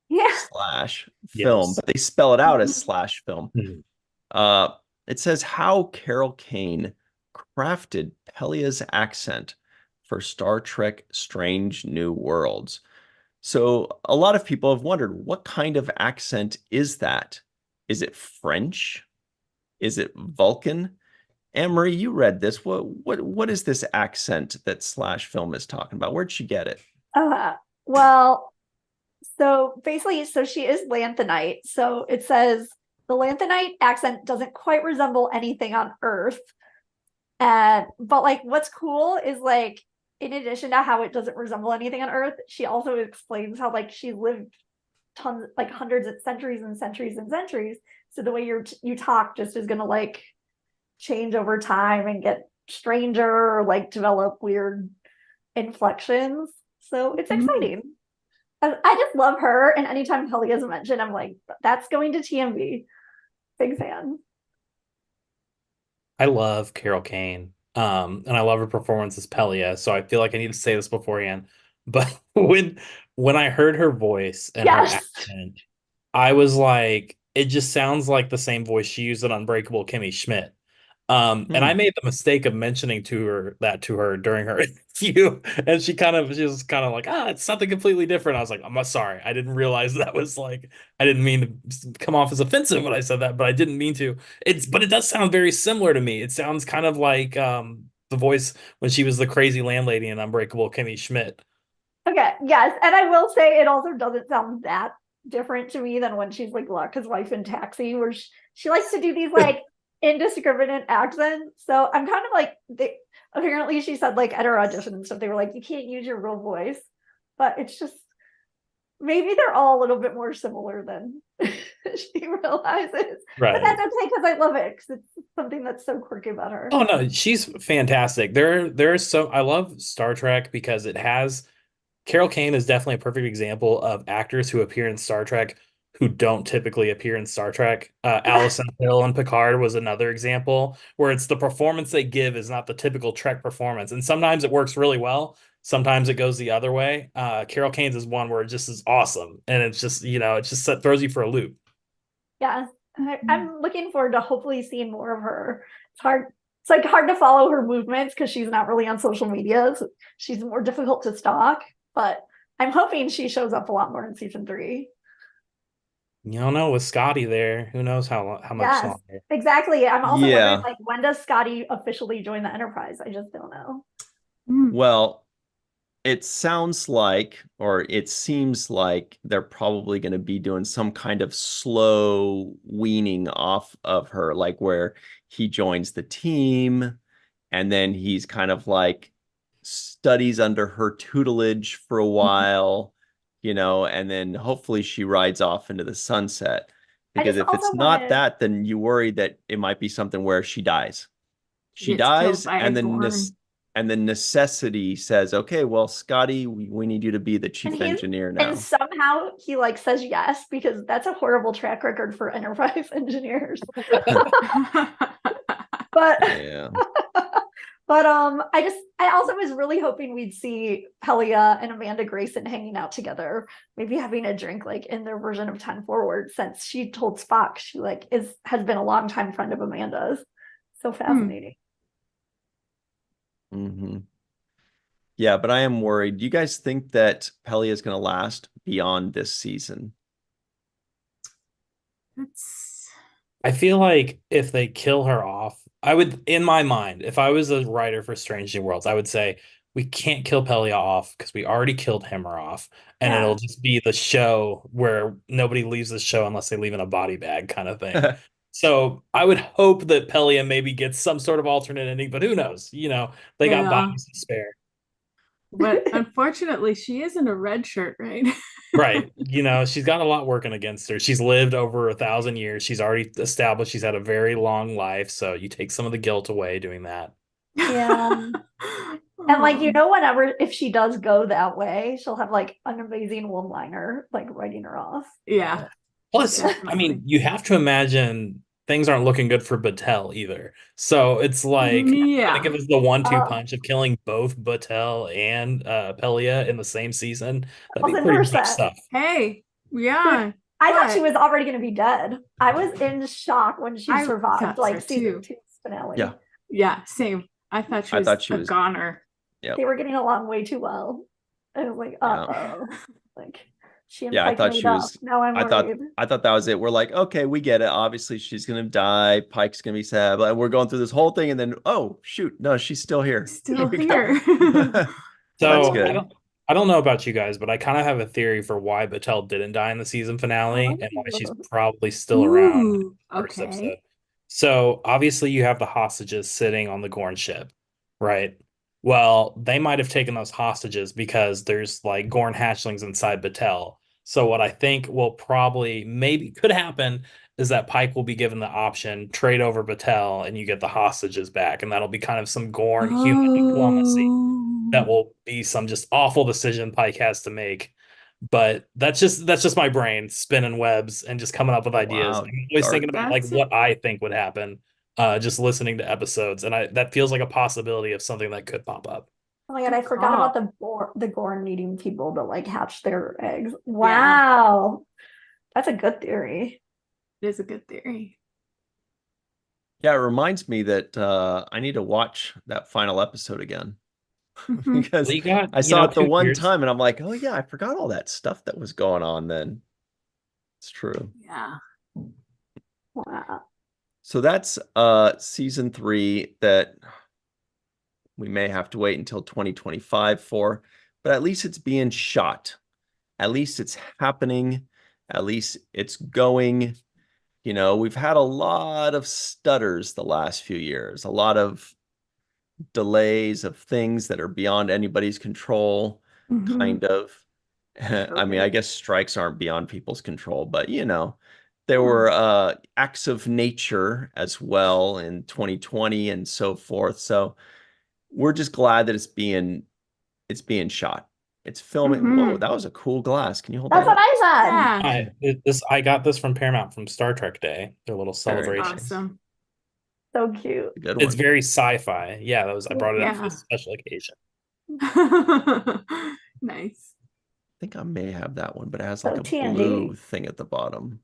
Yeah. slash film, Yes. but they spell it out as slash film. Mhm. Uh, it says how Carol Kane crafted Pelia's accent for Star Trek Strange New Worlds. So a lot of people have wondered, what kind of accent is that? Is it French? Is it Vulcan? Anne-Marie, you read this. What is this accent that Slash Film is talking about? Where'd she get it? Well, so basically, so she is Lanthanite. So it says the Lanthanite accent doesn't quite resemble anything on Earth. And but like what's cool is like in addition to how it doesn't resemble anything on Earth, she also explains how like she lived tons like hundreds of centuries and centuries and centuries. So the way you talk just is gonna like change over time and get stranger or like develop weird inflections. So it's exciting. I just love her. And anytime Kelly is mentioned, I'm like, that's going to TMV. Big fan. I love Carol Kane. And I love her performance as Pelia. So I feel like I need to say this beforehand. But when I heard her voice and her Yes. accent, I was like, it just sounds like the same voice she used in Unbreakable Kimmy Schmidt. And I made the mistake of mentioning to her during her interview, and she was kind of like, it's something completely different. I was like, I'm sorry, I didn't realize that was like, I didn't mean to come off as offensive when I said that, but I didn't mean to. But it does sound very similar to me. It sounds kind of like the voice when she was the crazy landlady in Unbreakable Kimmy Schmidt. Okay. Yes. And I will say it also doesn't sound that different to me than when she's like Lucca's wife in Taxi, where she likes to do these like indiscriminate accents. So I'm kind of like, apparently she said like at her audition and stuff, they were like, you can't use your real voice. But it's just, maybe they're all a little bit more similar than she realizes. Right. But that's okay because I love it because it's something that's so quirky about her. Oh no, she's fantastic. I love Star Trek because it has Carol Kane is definitely a perfect example of actors who appear in Star Trek who don't typically appear in Star Trek. Allison Hill and Picard was another example where it's the performance they give is not the typical Trek performance. And sometimes it works really well. Sometimes it goes the other way. Carol Kane's is one where it just is awesome. And it's just, it just throws you for a loop. Yeah. I'm looking forward to hopefully seeing more of her. It's hard. It's like hard to follow her movements because she's not really on social media. So she's more difficult to stalk, but I'm hoping she shows up a lot more in season 3. You don't know with Scotty there. Who knows how much Yes, longer? exactly. I'm also wondering, Yeah. like, when does Scotty officially join the Enterprise? I just don't know. Well, it sounds like, or it seems like they're probably going to be doing some kind of slow weaning off of her, like where he joins the team and then he's kind of like studies under her tutelage for a while, and then hopefully she rides off into the sunset. I Because just if it's also not wanted, that, then you worry that it might be something where she dies. She Gets killed dies, by a and then Gorn. necessity says, okay, well, Scotty, we need you to be the and chief he's engineer and now. somehow he like says yes because that's a horrible track record for Enterprise engineers. But Yeah. but I also was really hoping we'd see Pelia and Amanda Grayson hanging out together, maybe having a drink like in their version of 10 Forward, since she told Spock she like has been a longtime friend of Amanda's. So fascinating. Mm-hmm. Yeah, but I am worried. Do you guys think that Pelly is going to last beyond this season? I feel like if they kill her off, I would, in my mind, if I was a writer for Strange New Worlds, I would say we can't kill Pelia off because we already killed Himmer off, and Yeah. it'll just be the show where nobody leaves the show unless they leave in a body bag kind of thing. So I would hope that Pelia maybe gets some sort of alternate ending, but who knows? They got Yeah. bodies to spare. But unfortunately, she is in a red shirt, right? Right. She's got a lot working against her. She's lived over 1,000 years. She's already established she's had a very long life. So you take some of the guilt away doing that. Yeah. And like, whenever if she does go that way, she'll have like an amazing one-liner, like writing her off. Yeah. Plus, Definitely. I mean, you have to imagine things aren't looking good for Battelle either. So it's like, Yeah. gonna give us the 1-2 punch of killing both Battelle and Pelia in the same season. That'd be pretty rough 1,000%. stuff. Hey, yeah. I thought but- she was already going to be dead. I was in shock when she I survived, thought like so, season too. 2's finale. Yeah. Yeah, same. I thought she was a goner. Yep. They were getting along way too well. I was like, uh-oh. Like, she and Yeah, I Pike thought made she up. was. Now I'm worried. I thought that was it. We're like, okay, we get it. Obviously, she's gonna die. Pike's gonna be sad, but we're going through this whole thing, and then, oh shoot, no, she's still here. Still There we go. here. Well, that's So good. I don't know about you guys, but I kind of have a theory for why Battelle didn't die in the season finale and why she's probably still around in Ooh, the first okay. episode. So obviously you have the hostages sitting on the Gorn ship, right? Well, they might have taken those hostages because there's like Gorn hatchlings inside Battelle. So what I think will probably maybe could happen is that Pike will be given the option trade over Battelle and you get the hostages back, and that'll be kind of some Gorn human diplomacy that will be some just awful decision Pike has to make. But that's just my brain spinning webs and just coming up with ideas. Wow, I'm always dark. thinking about like That's what I think would happen, just listening to episodes, and that feels like a possibility of something that could pop up. Oh my god, I forgot about the Gorn needing people to like hatch their eggs. Yeah. Wow. That's a good theory. It is a good theory. Yeah, it reminds me that I need to watch that final episode again. Because Well, you got, I saw it the 2 one years. time and I'm like, oh yeah, I forgot all that stuff that was going on then. It's true. Yeah. Wow. So that's season 3 that we may have to wait until 2025 for, but at least it's being shot. At least it's happening. At least it's going. We've had a lot of stutters the last few years, a lot of delays of things that are beyond anybody's control, kind of. I mean, I guess strikes aren't beyond people's control, but there were acts of nature as well in 2020 and so forth. So we're just glad that it's being shot. It's filming. Mhm. Whoa, that was a cool glass. Can you hold That's that what up? I said. Yeah. I got this from Paramount from Star Trek Day. Their little Very celebrations. Awesome. So cute. A good It's one. very sci-fi. Yeah, I brought it up for Yeah. a special occasion. Nice. I think I may have that one, but it has So like a TMV. blue thing at the bottom.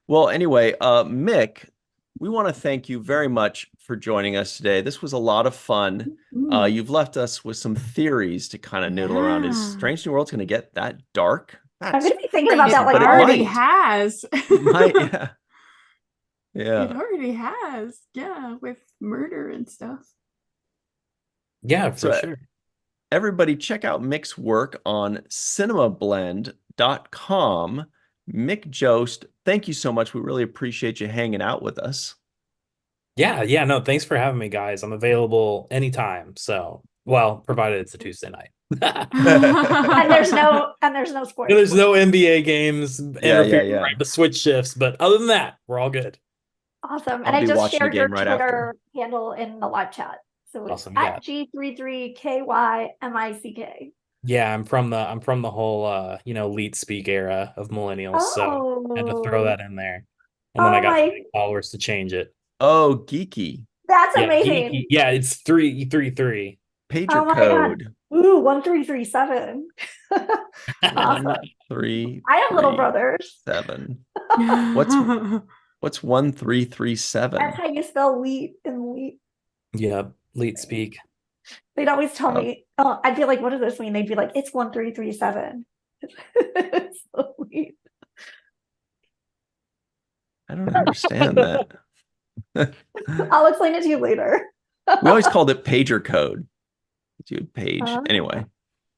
Well, anyway, Mick, we want to thank you very much for joining us today. This was a lot of fun. Mm. You've left us with some theories to kind of noodle around. Is Yeah. Strange New World's going to get that dark? I'm That's gonna be thinking about that crazy, like but it already might. has. It might, yeah. It Yeah. already has. Yeah, with murder and stuff. Yeah, for So sure. everybody check out Mick's work on cinemablend.com. Mick Jost, thank you so much. We really appreciate you hanging out with us. Yeah, no, thanks for having me, guys. I'm available anytime. So, well, provided it's a Tuesday night. And there's no sports. There's no NBA games Yeah, interfering yeah. right the switch shifts, but other than that, we're all good. Awesome. I'll And I be just watching the shared your game right Twitter after. handle in the live chat. So it's Awesome, yeah. at G33KYMICK. Yeah, I'm from the whole elite speak era of millennials, so I had to throw Oh, that in there. And then I oh got my, followers to change it. Oh, geeky. that's Yeah, amazing. geeky. Yeah, it's 333. Pager Oh my God. code Ooh, 1337. Awesome. 1337. I have little brothers. What's 1337? That's how you spell elite in elite. Yeah, elite speak. They'd always tell Oh. me, oh, I'd be like, what does this mean? They'd be like, it's 1337. It's so elite. I don't understand that. I'll explain it to you later. We always called it pager code. You would page. Oh. Anyway,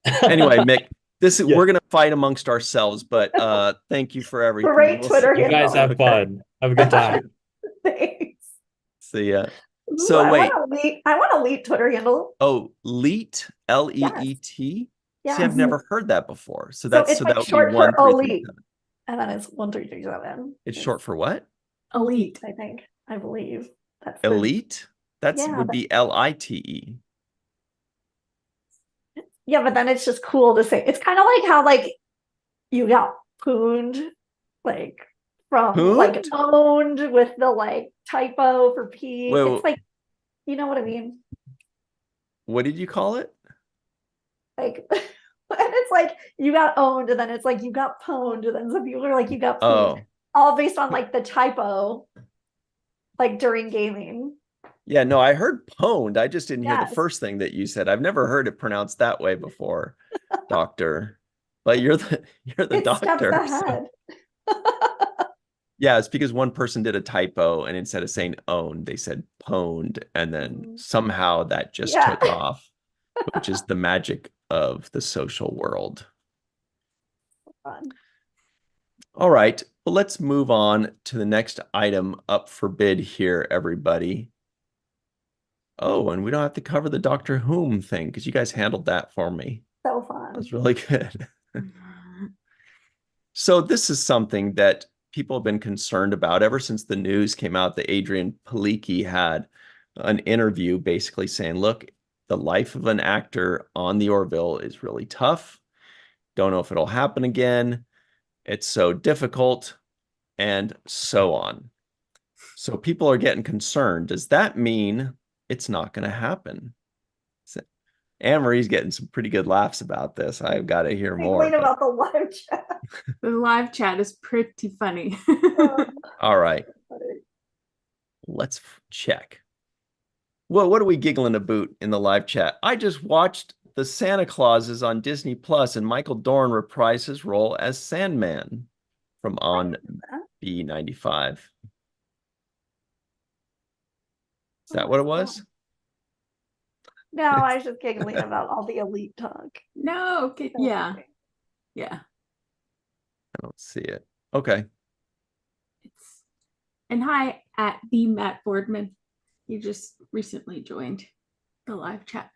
Mick, we're gonna fight amongst ourselves, but thank you for everything. Great We'll Twitter see- You guys handle. have fun. Have a good time. Thanks. See ya. Ooh, So I wait. want a lead Twitter handle. Oh, Leet, Leet. See, Yes. I've never heard that before. So So it's that like would be short for elite. 1337. And then it's 1337. It's short for what? Elite. I think. I believe. That's Elite? That Yeah, would be LITE. yeah, but then it's just cool to say. It's kind of like how like you got pooned, like from like owned with the like typo for P. Wait, It's like, you know what I mean? what did you call it? Like, and it's like you got owned, and then it's like you got pwned, and then some people are like you got pooned. Oh, All based on like the typo, like during gaming. yeah, no, I heard pwned. I just didn't hear the Yes. first thing that you said. I've never heard it pronounced that way before, doctor. But you're the It steps doctor. so- ahead. Yeah, it's because one person did a typo and instead of saying owned, they said pwned, and then somehow that just Yeah. took off, which is the magic of the social world. Fun. All right, well, let's move on to the next item up for bid here, everybody. Oh, and we don't have to cover the Doctor Whom thing because you guys handled that for me. So That fun. was really good. So this is something that people have been concerned about ever since the news came out that Adrian Palicki had an interview basically saying, look, the life of an actor on the Orville is really tough. Don't know if it'll happen again. It's so difficult, and so on. So people are getting concerned. Does that mean it's not going to happen? Anne-Marie's getting some pretty good laughs about this. I've got to hear more. Wait about the live chat. The live chat is pretty funny. All right. Let's check. Well, what are we giggling about in the live chat? I just watched The Santa Clauses on Disney Plus, and Michael Dorn reprised his role as Sandman from On B95. Is that what it was? No, I was just giggling about all the elite talk. No, okay, yeah. Yeah. I don't see it. Okay. And hi at the Matt Boardman. You just recently joined the live chat.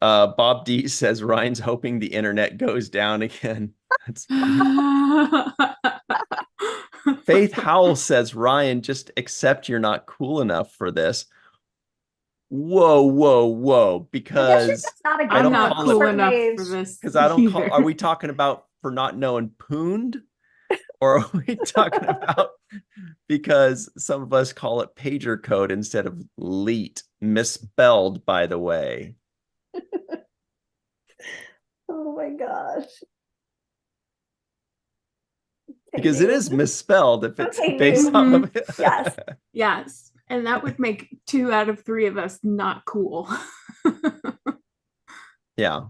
Bob D says Ryan's hoping the internet goes down again. That's Faith Howell says, Ryan, just accept you're not cool enough for this. whoa, I guess you're because just not a I I'm don't not call cool it, certain enough age. for this because I don't call, either. are we talking about for not knowing pooned? Or are we talking about because some of us call it pager code instead of leet, misspelled, by the way. Oh my gosh. Because it is Nude. misspelled if it's Okay, based nude. off of it. Yes. Yes. And that would make 2 out of 3 of us not cool. Yeah.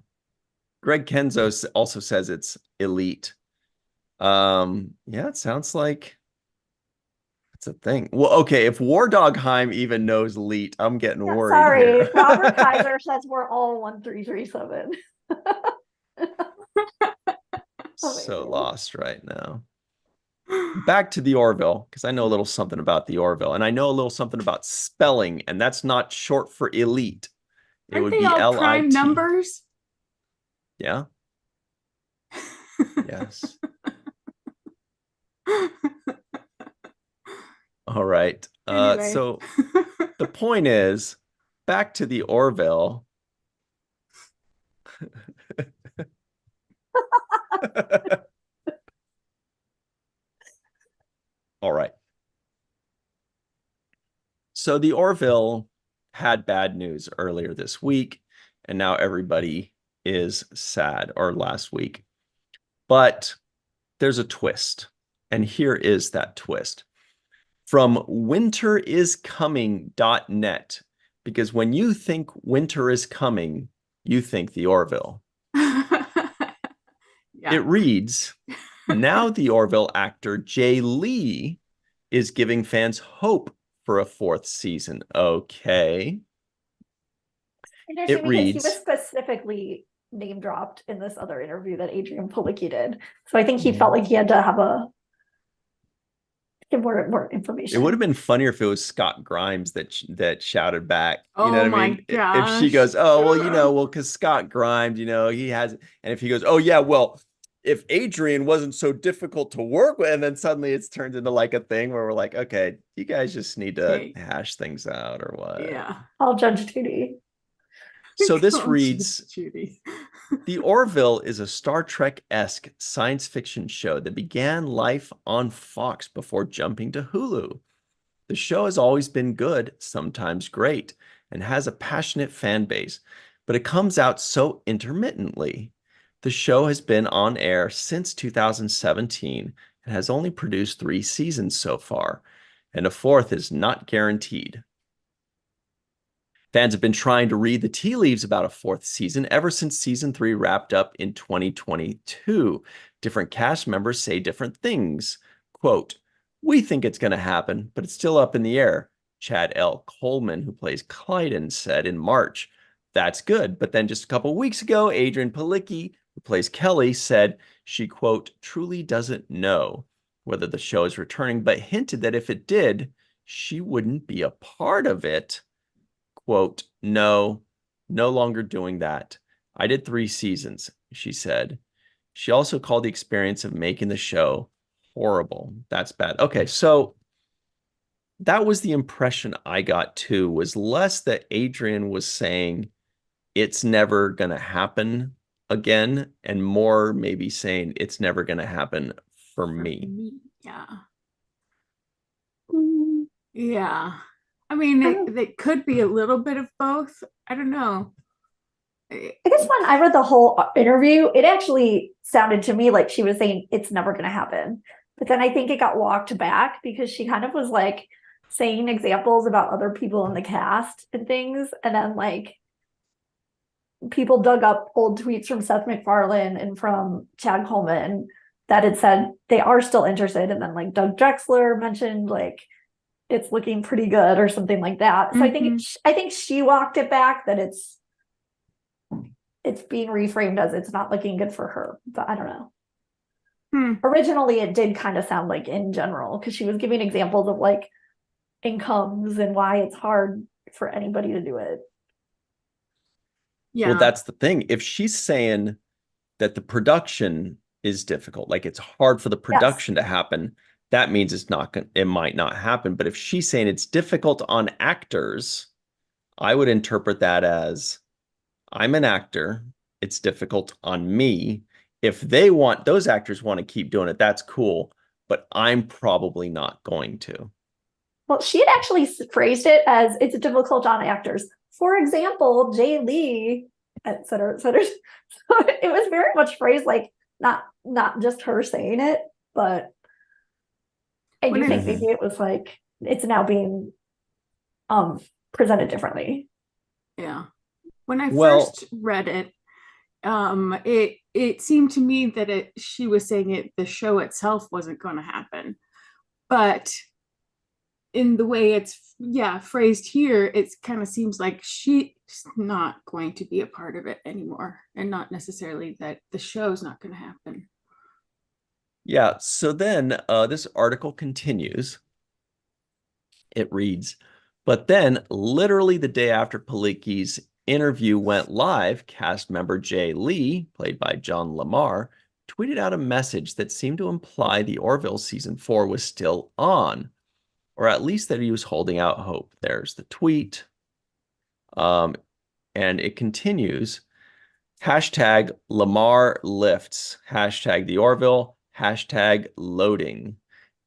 Greg Kenzo also says it's elite. Yeah, it sounds like it's a thing. Well, okay, if War Dog Heim even knows elite, I'm getting Yeah, worried sorry. here. Robert Kaiser says we're all 1337. So Amazing. lost right now. Back to the Orville, because I know a little something about the Orville, and I know a little something about spelling, and that's not short for elite. It Aren't would they be all prime LIT. numbers? Yeah. Yes. All right. Anyway. So the point is, back to the Orville. All right. So the Orville had bad news earlier this week, and now everybody is sad, or last week. But there's a twist, and here is that twist. From winteriscoming.net, because when you think winter is coming, you think the Orville. Yeah. It reads, now the Orville actor Jay Lee is giving fans hope for a 4th season. Okay. Interesting It because he was reads, specifically name dropped in this other interview that Adrian Palicki did. So I think he felt like he had to have give more it information. would have been funnier if it was Scott Grimes that shouted back. You Oh know what I my mean? If she gosh. goes, oh, well, because Scott Grimes, he has, and if he goes, oh yeah, well, if Adrian wasn't so difficult to work with, and then suddenly it's turned into like a thing where we're like, okay, you guys just need to Okay. hash things out or what? Yeah. I'll judge Judy. So this Oh, reads, Judy. The Orville is a Star Trek-esque science fiction show that began life on Fox before jumping to Hulu. The show has always been good, sometimes great, and has a passionate fan base, but it comes out so intermittently. The show has been on air since 2017 and has only produced 3 seasons so far, and a 4th is not guaranteed. Fans have been trying to read the tea leaves about a 4th season ever since season 3 wrapped up in 2022. Different cast members say different things. Quote, we think it's going to happen, but it's still up in the air. Chad L. Coleman, who plays Clyden, said in March. That's good. But then just a couple weeks ago, Adrian Palicki, who plays Kelly, said she, quote, truly doesn't know whether the show is returning, but hinted that if it did, she wouldn't be a part of it. Quote, no longer doing that. I did 3 seasons, she said. She also called the experience of making the show horrible. That's bad. Okay, so that was the impression I got too, was less that Adrian was saying it's never going to happen again, and more maybe saying it's never going to happen for me. Yeah. Yeah. I mean, it could be a little bit of both. I don't know. I guess when I read the whole interview, it actually sounded to me like she was saying it's never going to happen. But then I think it got walked back because she kind of was like saying examples about other people in the cast and things. And then like people dug up old tweets from Seth MacFarlane and from Chad Coleman that had said they are still interested. And then like Doug Drexler mentioned like it's looking pretty good or something like that. So I think she walked it back that it's being reframed as it's not looking good for her, but I don't know. Originally, it did kind of sound like in general because she was giving examples of like incomes and why it's hard for anybody to do it. Yeah. Well, that's the thing. If she's saying that the production is difficult, like it's hard for the production to happen, that means it might not happen. But if she's saying it's difficult on actors, I would interpret that as I'm an actor. It's difficult on me. If those actors want to keep doing it, that's cool. But I'm probably not going to. Well, she had actually phrased it as it's difficult on actors. For example, Jay Lee, et cetera, et cetera. So it was very much phrased like not just her saying it, but I do think maybe it was like it's now being presented differently. Yeah. When I Well, first read it, it seemed to me that she was saying the show itself wasn't going to happen, but in the way it's phrased here, it kind of seems like she's not going to be a part of it anymore, and not necessarily that the show's not going to happen. yeah. So then this article continues. It reads, but then literally the day after Paliki's interview went live, cast member Jay Lee, played by John Lamar, tweeted out a message that seemed to imply the Orville season 4 was still on, or at least that he was holding out hope. There's the tweet. And it continues, hashtag Lamar lifts, hashtag the Orville, hashtag loading.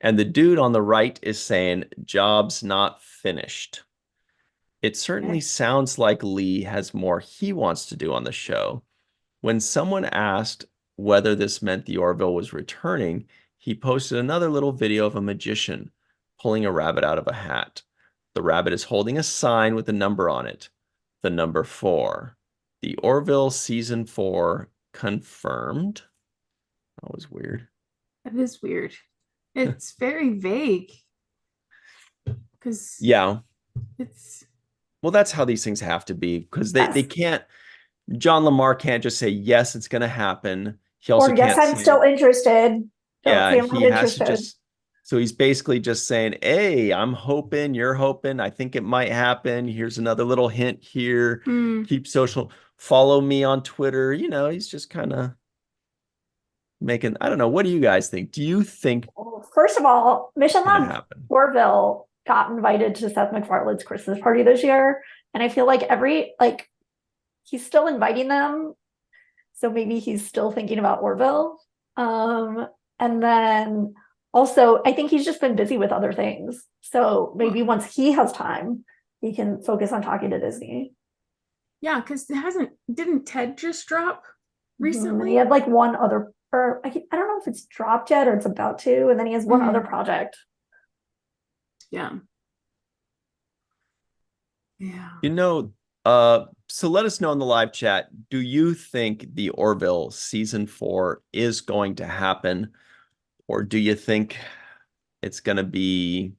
And the dude on the right is saying, job's not finished. It certainly sounds like Lee has more he wants to do on the show. When someone asked whether this meant the Orville was returning, he posted another little video of a magician pulling a rabbit out of a hat. The rabbit is holding a sign with a number on it, the number 4. The Orville season 4 confirmed. That was weird. That is weird. It's very vague because Yeah. it's Well, that's how these things have to be because they can't. John Lamar can't just say yes, it's going to happen. He also Or yes, can't I'm say, still interested. Don't yeah, say I'm not he has to interested. just. So he's basically just saying, hey, I'm hoping, you're hoping, I think it might happen. Here's another little hint here. Keep social, follow me on Twitter. You know, he's just kind of making, I don't know. What do you guys think? Do you think First of all, Mission it's going to Lab happen? Orville got invited to Seth MacFarlane's Christmas party this year. And I feel like he's still inviting them. So maybe he's still thinking about Orville. And then also, I think he's just been busy with other things. So maybe once he has time, he can focus on talking to Disney. Yeah, because didn't Ted just drop recently? He had like one other, or I don't know if it's dropped yet or it's about to, and then he has one other project. Yeah. Yeah. You know, so let us know in the live chat, do you think the Orville season 4 is going to happen? Or do you think it's going to be,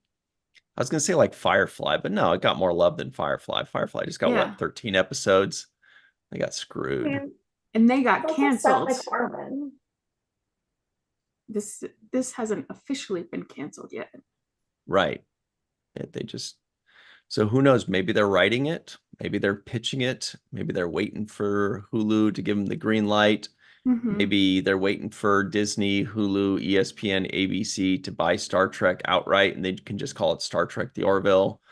I was going to say like Firefly, but no, it got more love than Firefly. Firefly just got what, 13 episodes? They got screwed. And they got canceled. This This hasn't officially been canceled yet. Right. They just, so who knows? Maybe they're writing it. Maybe they're pitching it. Maybe they're waiting for Hulu to give them the green light. Maybe they're waiting for Disney, Hulu, ESPN, ABC to buy Star Trek outright, and they can just call it Star Trek: The Orville.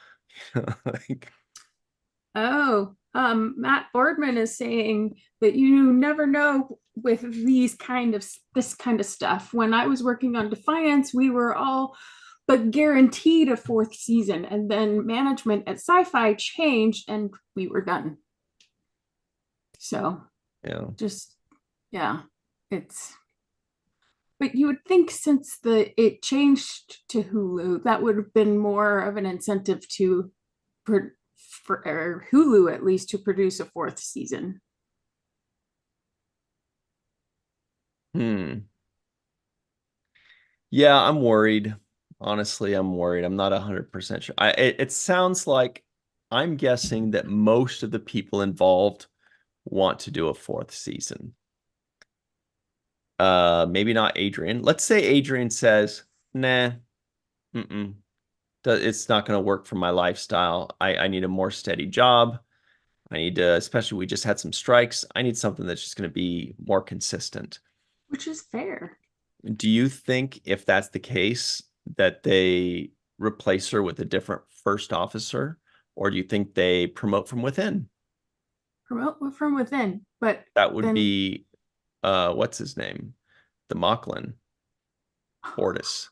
Matt Boardman is saying that you never know with this kind of stuff. When I was working on Defiance, we were all but guaranteed a 4th season, and then management at Sci-Fi changed, and we were done. So but you would think since it changed to Hulu, that would have been more of an incentive for Hulu at least to produce a 4th season. Yeah, I'm worried. Honestly, I'm worried. I'm not 100% sure. It sounds like I'm guessing that most of the people involved want to do a 4th season. Maybe not Adrian. Let's say Adrian says, nah, it's not going to work for my lifestyle. I need a more steady job. I need to, especially we just had some strikes. I need something that's just going to be more consistent. Which is fair. Do you think if that's the case that they replace her with a different first officer, Or do you think they promote from within? Promote from within, but That would then be what's his name? The Mocklin. Bortus.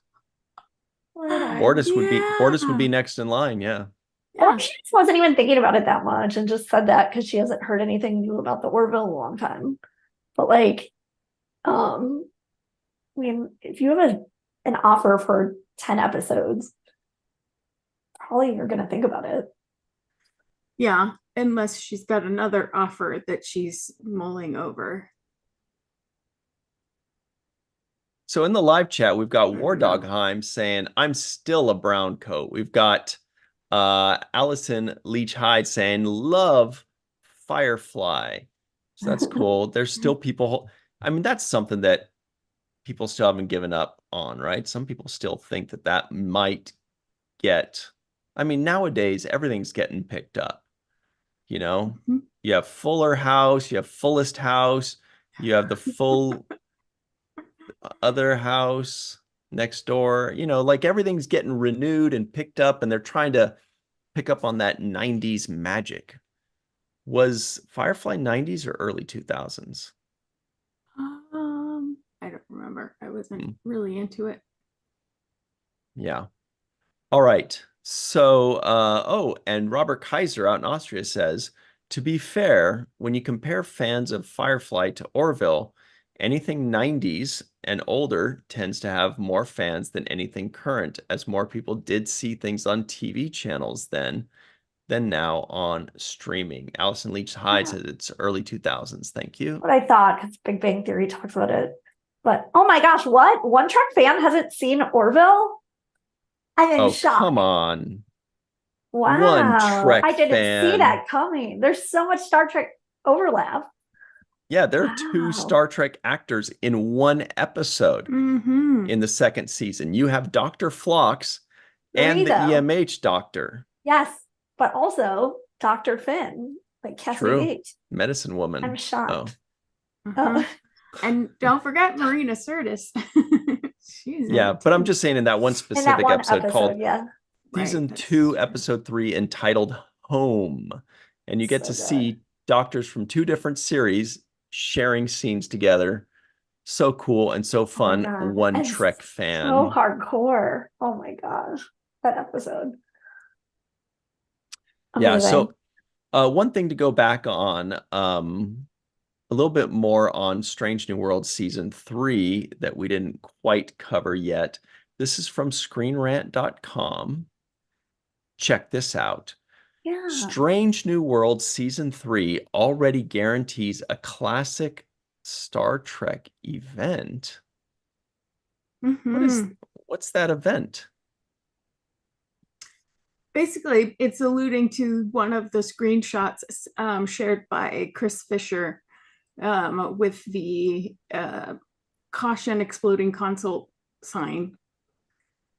Bortus would be yeah, next in line, yeah. Or yeah. she just wasn't even thinking about it that much and just said that because she hasn't heard anything new about the Orville in a long time. But like, I mean, if you have an offer for 10 episodes, probably you're gonna think about it. Yeah, unless she's got another offer that she's mulling over. So in the live chat, we've got I War don't know. Dog Heim saying, I'm still a brown coat. We've got Allison Leach Hyde saying, love Firefly. So that's cool. There's still people. I mean, that's something that people still haven't given up on, right? Some people still think that that might get. I mean, nowadays, everything's getting picked up, you know? Mhm. You have Fuller House, you have Fullest House, you have the full other house next door, like everything's getting renewed and picked up, and they're trying to pick up on that 90s magic. Was Firefly 90s or early 2000s? I don't remember. I wasn't really into it. Yeah. All right. So, and Robert Kaiser out in Austria says, to be fair, when you compare fans of Firefly to Orville, anything 90s and older tends to have more fans than anything current, as more people did see things on TV channels then than now on streaming. Allison Leach Hyde says it's early 2000s. Thank you. What I thought, because Big Bang Theory talks about it. But oh my gosh, what? One Trek fan hasn't seen Orville? I am shocked. Come on. Wow. One Trek I didn't see fan. that coming. There's so much Star Trek overlap. Yeah, there are two Star Trek actors in one episode in the second season. You have Dr. Phlox and the EMH doctor. Yes, but also Dr. Finn, like Cassie H. Medicine woman. I'm shocked. And don't forget Marina Sirtis. But I'm just saying in that one specific episode called Season 2, Episode 3, entitled Home. And you get to see doctors from two different series sharing scenes together. So cool and so fun. One Trek fan. So hardcore. Oh my gosh. That episode. Yeah, so one thing to go back on, a little bit more on Strange New World Season 3 that we didn't quite cover yet. This is from ScreenRant.com. Check this out. Yeah. Strange New World Season 3 already guarantees a classic Star Trek event. What's that event? Basically, it's alluding to one of the screenshots shared by Chris Fisher with the caution exploding console sign.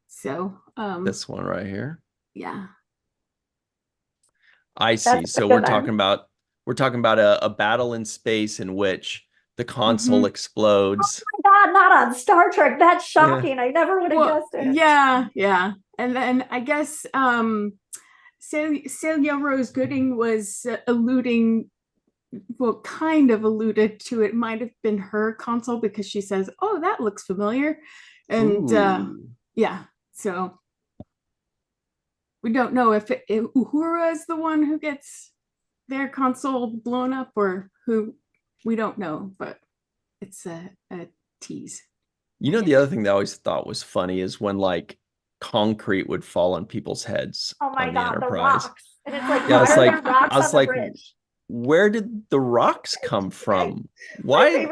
So this one right here. Yeah. I see. So we're talking about a battle in space in which the console explodes. Oh my God, not on Star Trek. That's shocking. I never would have guessed it. Yeah. And then I guess Celia Rose Gooding was kind of alluded to it might have been her console because she says, "Oh, that looks familiar," and so we don't know if Uhura is the one who gets their console blown up or who. We don't know, but it's a tease. The other thing that I always thought was funny is when like concrete would fall on people's heads on the Enterprise. The rocks. And it's like, I was like, where did the rocks come from? Why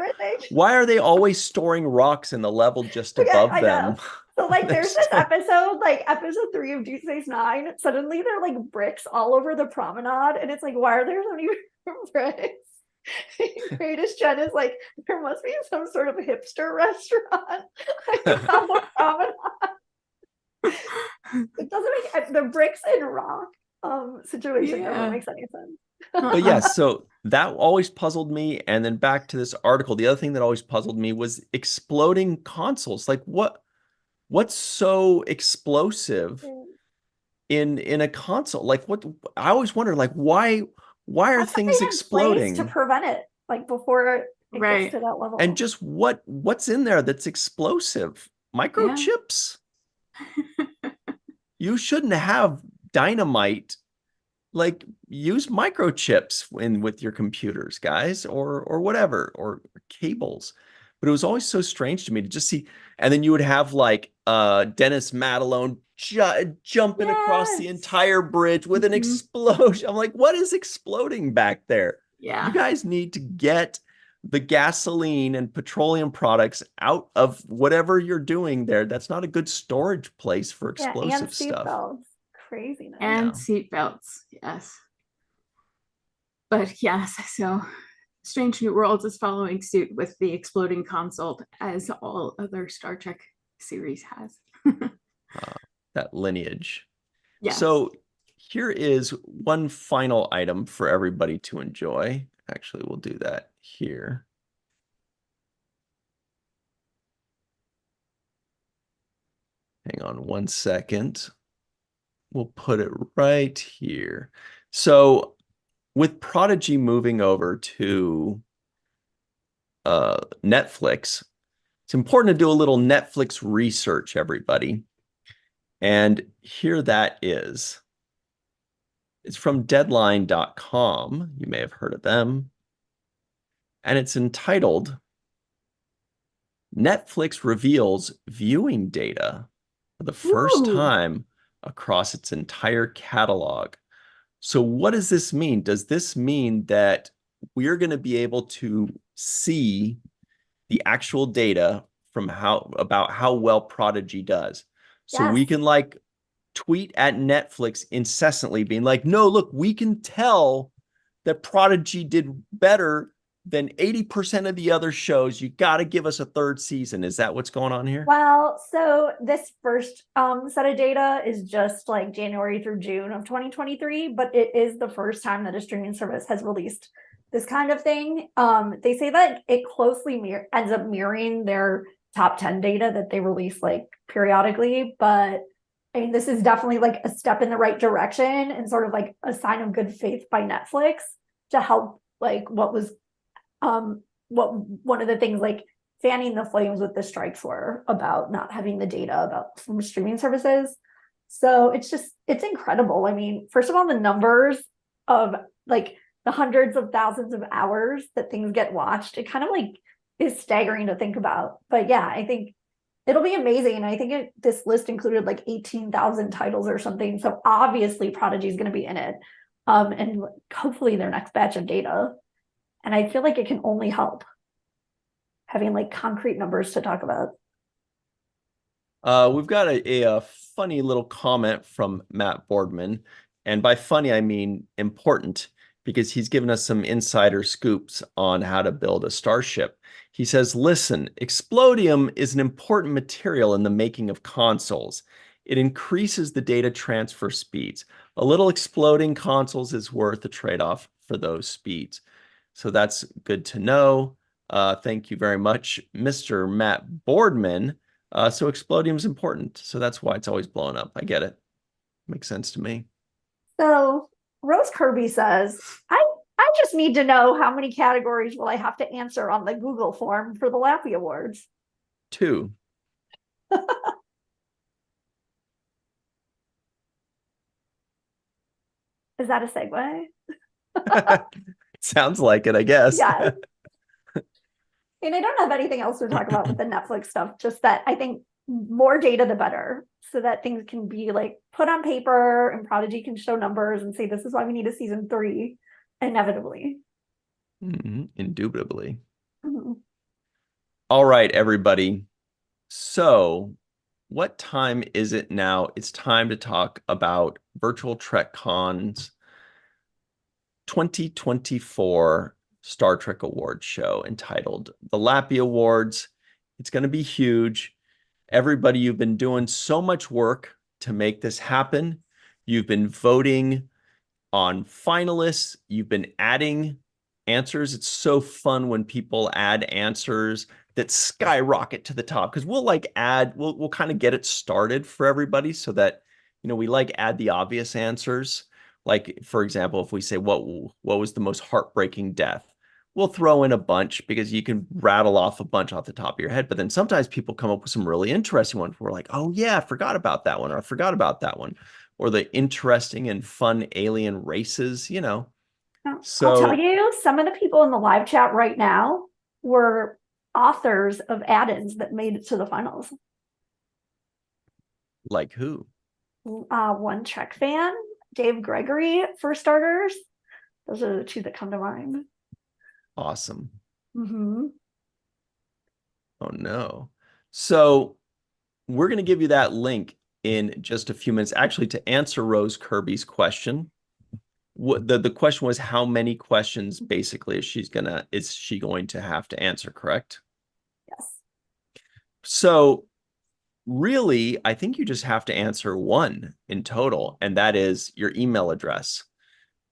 are they always storing rocks in the level just above them? So like there's this episode, like episode 3 of Deep Space Nine. Suddenly there are like bricks all over the promenade, and it's like, why are there so many bricks? Greatest Jen is like, there must be some sort of hipster restaurant like, on the promenade. It doesn't make the bricks and rock situation never makes any sense. But so that always puzzled me. And then back to this article, the other thing that always puzzled me was exploding consoles. Like what's so explosive in a console. Like what I always wonder, like why are That's things something in place to exploding? prevent it, like before it Right. gets to that level. And just what's in there that's explosive? Microchips? You shouldn't have dynamite. Like use microchips in with your computers, guys, or whatever, or cables. But it was always so strange to me to just see, and then you would have like Dennis Madelone jumping across the Yes. entire bridge with an Mhm. explosion. I'm like, what is exploding back there? Yeah. You guys need to get the gasoline and petroleum products out of whatever you're doing there. That's not a good storage place for Yeah, and explosive stuff. seatbelts. Craziness. And Yeah. seatbelts, yes. But yes, so Strange New Worlds is following suit with the exploding console, as all other Star Trek series has. That lineage. Yes. So here is one final item for everybody to enjoy. Actually, we'll do that here. Hang on one second. We'll put it right here. So with Prodigy moving over to Netflix, it's important to do a little Netflix research, everybody. And here that is. It's from deadline.com. You may have heard of them. And it's entitled Netflix reveals viewing data for the first Ooh. time across its entire catalog. So what does this mean? Does this mean that we're going to be able to see the actual data from about how well Prodigy does? So we Yes. can like tweet at Netflix incessantly being like, no, look, we can tell that Prodigy did better than 80% of the other shows. You got to give us a third season. Is that what's going on here? Well, so this first set of data is just like January through June of 2023, but it is the first time that a streaming service has released this kind of thing. They say that it closely ends up mirroring their top 10 data that they release like periodically, but I mean, this is definitely like a step in the right direction and sort of like a sign of good faith by Netflix to help like what one of the things like fanning the flames with the strikes were about not having the data about from streaming services. So it's incredible. I mean, first of all, the numbers of like the hundreds of thousands of hours that things get watched, it kind of like is staggering to think about. But yeah, I think it'll be amazing. And I think this list included like 18,000 titles or something. So obviously Prodigy is going to be in it. And hopefully their next batch of data. And I feel like it can only help having like concrete numbers to talk about. We've got a funny little comment from Matt Boardman. And by funny, I mean important, because he's given us some insider scoops on how to build a starship. He says, listen, explodium is an important material in the making of consoles. It increases the data transfer speeds. A little exploding consoles is worth the trade-off for those speeds. So that's good to know. Thank you very much, Mr. Matt Boardman. So explodium is important. So that's why it's always blowing up. I get it. Makes sense to me. So Rose Kirby says, I just need to know how many categories will I have to answer on the Google form for the LLAPy Awards. 2. Is that a segue? Sounds like it, I guess. Yeah. And I don't have anything else to talk about with the Netflix stuff, just that I think more data, the better, so that things can be like put on paper and Prodigy can show numbers and say, this is why we need a season 3, inevitably. Indubitably. Mm-hmm. All right, everybody. So what time is it now? It's time to talk about Virtual TrekCon's 2024 Star Trek Awards show entitled the LLAPy Awards. It's going to be huge. Everybody, you've been doing so much work to make this happen. You've been voting on finalists. You've been adding answers. It's so fun when people add answers that skyrocket to the top, because we'll like we'll kind of get it started for everybody so that we like add the obvious answers. Like, for example, if we say, what was the most heartbreaking death? We'll throw in a bunch because you can rattle off a bunch off the top of your head. But then sometimes people come up with some really interesting ones. We're like, oh yeah, I forgot about that one, or I forgot about that one, or the interesting and fun alien races, I'll tell So you, some of the people in the live chat right now were authors of add-ins that made it to the finals. like who? One Trek fan, Dave Gregory, for starters. Those are the two that come to mind. Awesome. Mm-hmm. Oh no. So we're going to give you that link in just a few minutes. Actually, to answer Rose Kirby's question, the question was, how many questions basically is she going to have to answer, correct? Yes. So really, I think you just have to answer one in total, and that is your email address.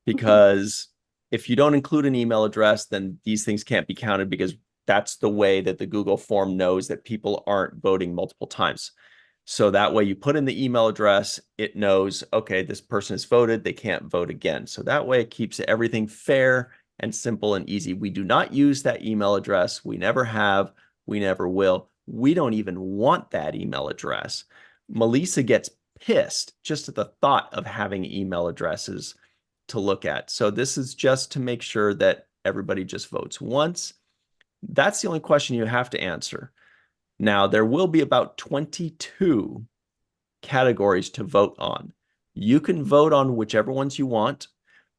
Because if you don't include an email address, then these things can't be counted, because that's the way that the Google form knows that people aren't voting multiple times. So that way you put in the email address, it knows, okay, this person has voted, they can't vote again. So that way it keeps everything fair and simple and easy. We do not use that email address. We never have, we never will. We don't even want that email address. Melissa gets pissed just at the thought of having email addresses to look at. So this is just to make sure that everybody just votes once. That's the only question you have to answer. Now, there will be about 22 categories to vote on. You can vote on whichever ones you want.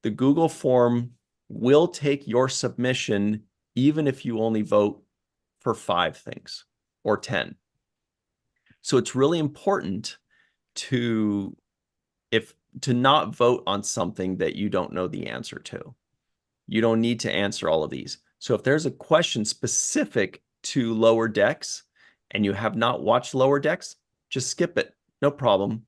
The Google form will take your submission even if you only vote for 5 things or 10. So it's really important to not vote on something that you don't know the answer to. You don't need to answer all of these. So if there's a question specific to Lower Decks and you have not watched Lower Decks, just skip it. No problem.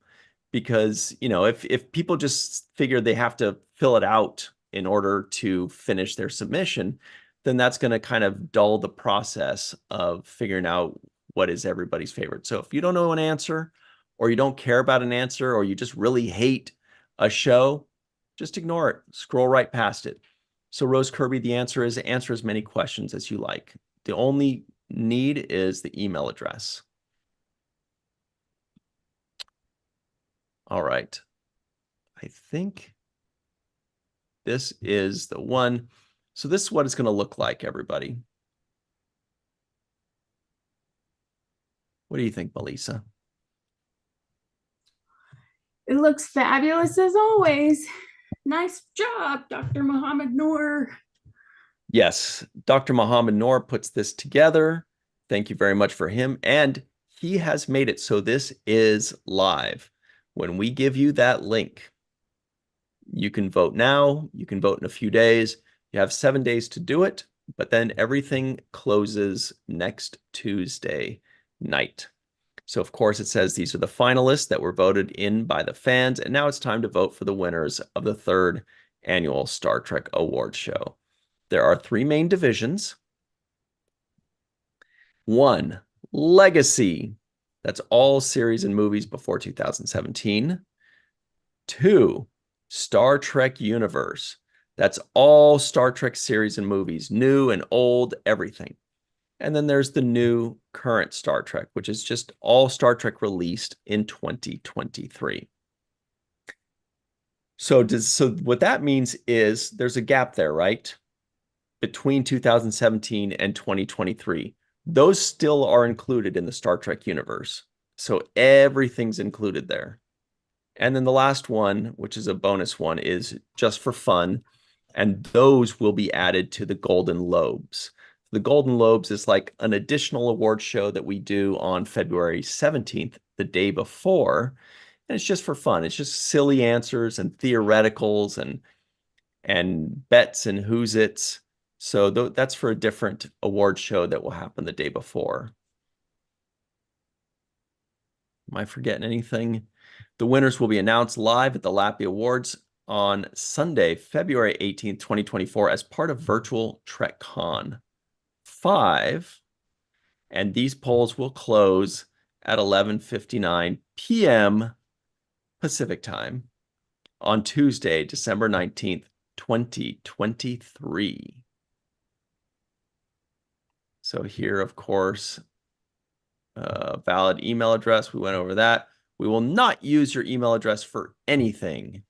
Because, if people just figure they have to fill it out in order to finish their submission, then that's going to kind of dull the process of figuring out what is everybody's favorite. So if you don't know an answer, or you don't care about an answer, or you just really hate a show, just ignore it. Scroll right past it. So Rose Kirby, the answer is answer as many questions as you like. The only need is the email address. All right. I think this is the one. So this is what it's going to look like, everybody. What do you think, Melissa? It looks fabulous as always. Nice job, Dr. Mohammed Noor. Yes, Dr. Mohammed Noor puts this together. Thank you very much for him. And he has made it so this is live. When we give you that link, you can vote now, you can vote in a few days. You have 7 days to do it, but then everything closes next Tuesday night. So of course it says these are the finalists that were voted in by the fans, and now it's time to vote for the winners of the 3rd annual Star Trek Awards show. There are 3 main divisions. 1, Legacy. That's all series and movies before 2017. 2, Star Trek Universe. That's all Star Trek series and movies, new and old, everything. And then there's the new current Star Trek, which is just all Star Trek released in 2023. So what that means is there's a gap there, right? Between 2017 and 2023. Those still are included in the Star Trek universe. So everything's included there. And then the last one, which is a bonus one, is just for fun. And those will be added to the Golden Lobes. The Golden Lobes is like an additional award show that we do on February 17th, the day before. And it's just for fun. It's just silly answers and theoreticals and bets and who's it's. So that's for a different award show that will happen the day before. Am I forgetting anything? The winners will be announced live at the LLAPy Awards on Sunday, February 18th, 2024, as part of Virtual TrekCon 5. And these polls will close at 11:59 p.m. Pacific time on Tuesday, December 19th, 2023. So here, of course, valid email address. We went over that. We will not use your email address for anything.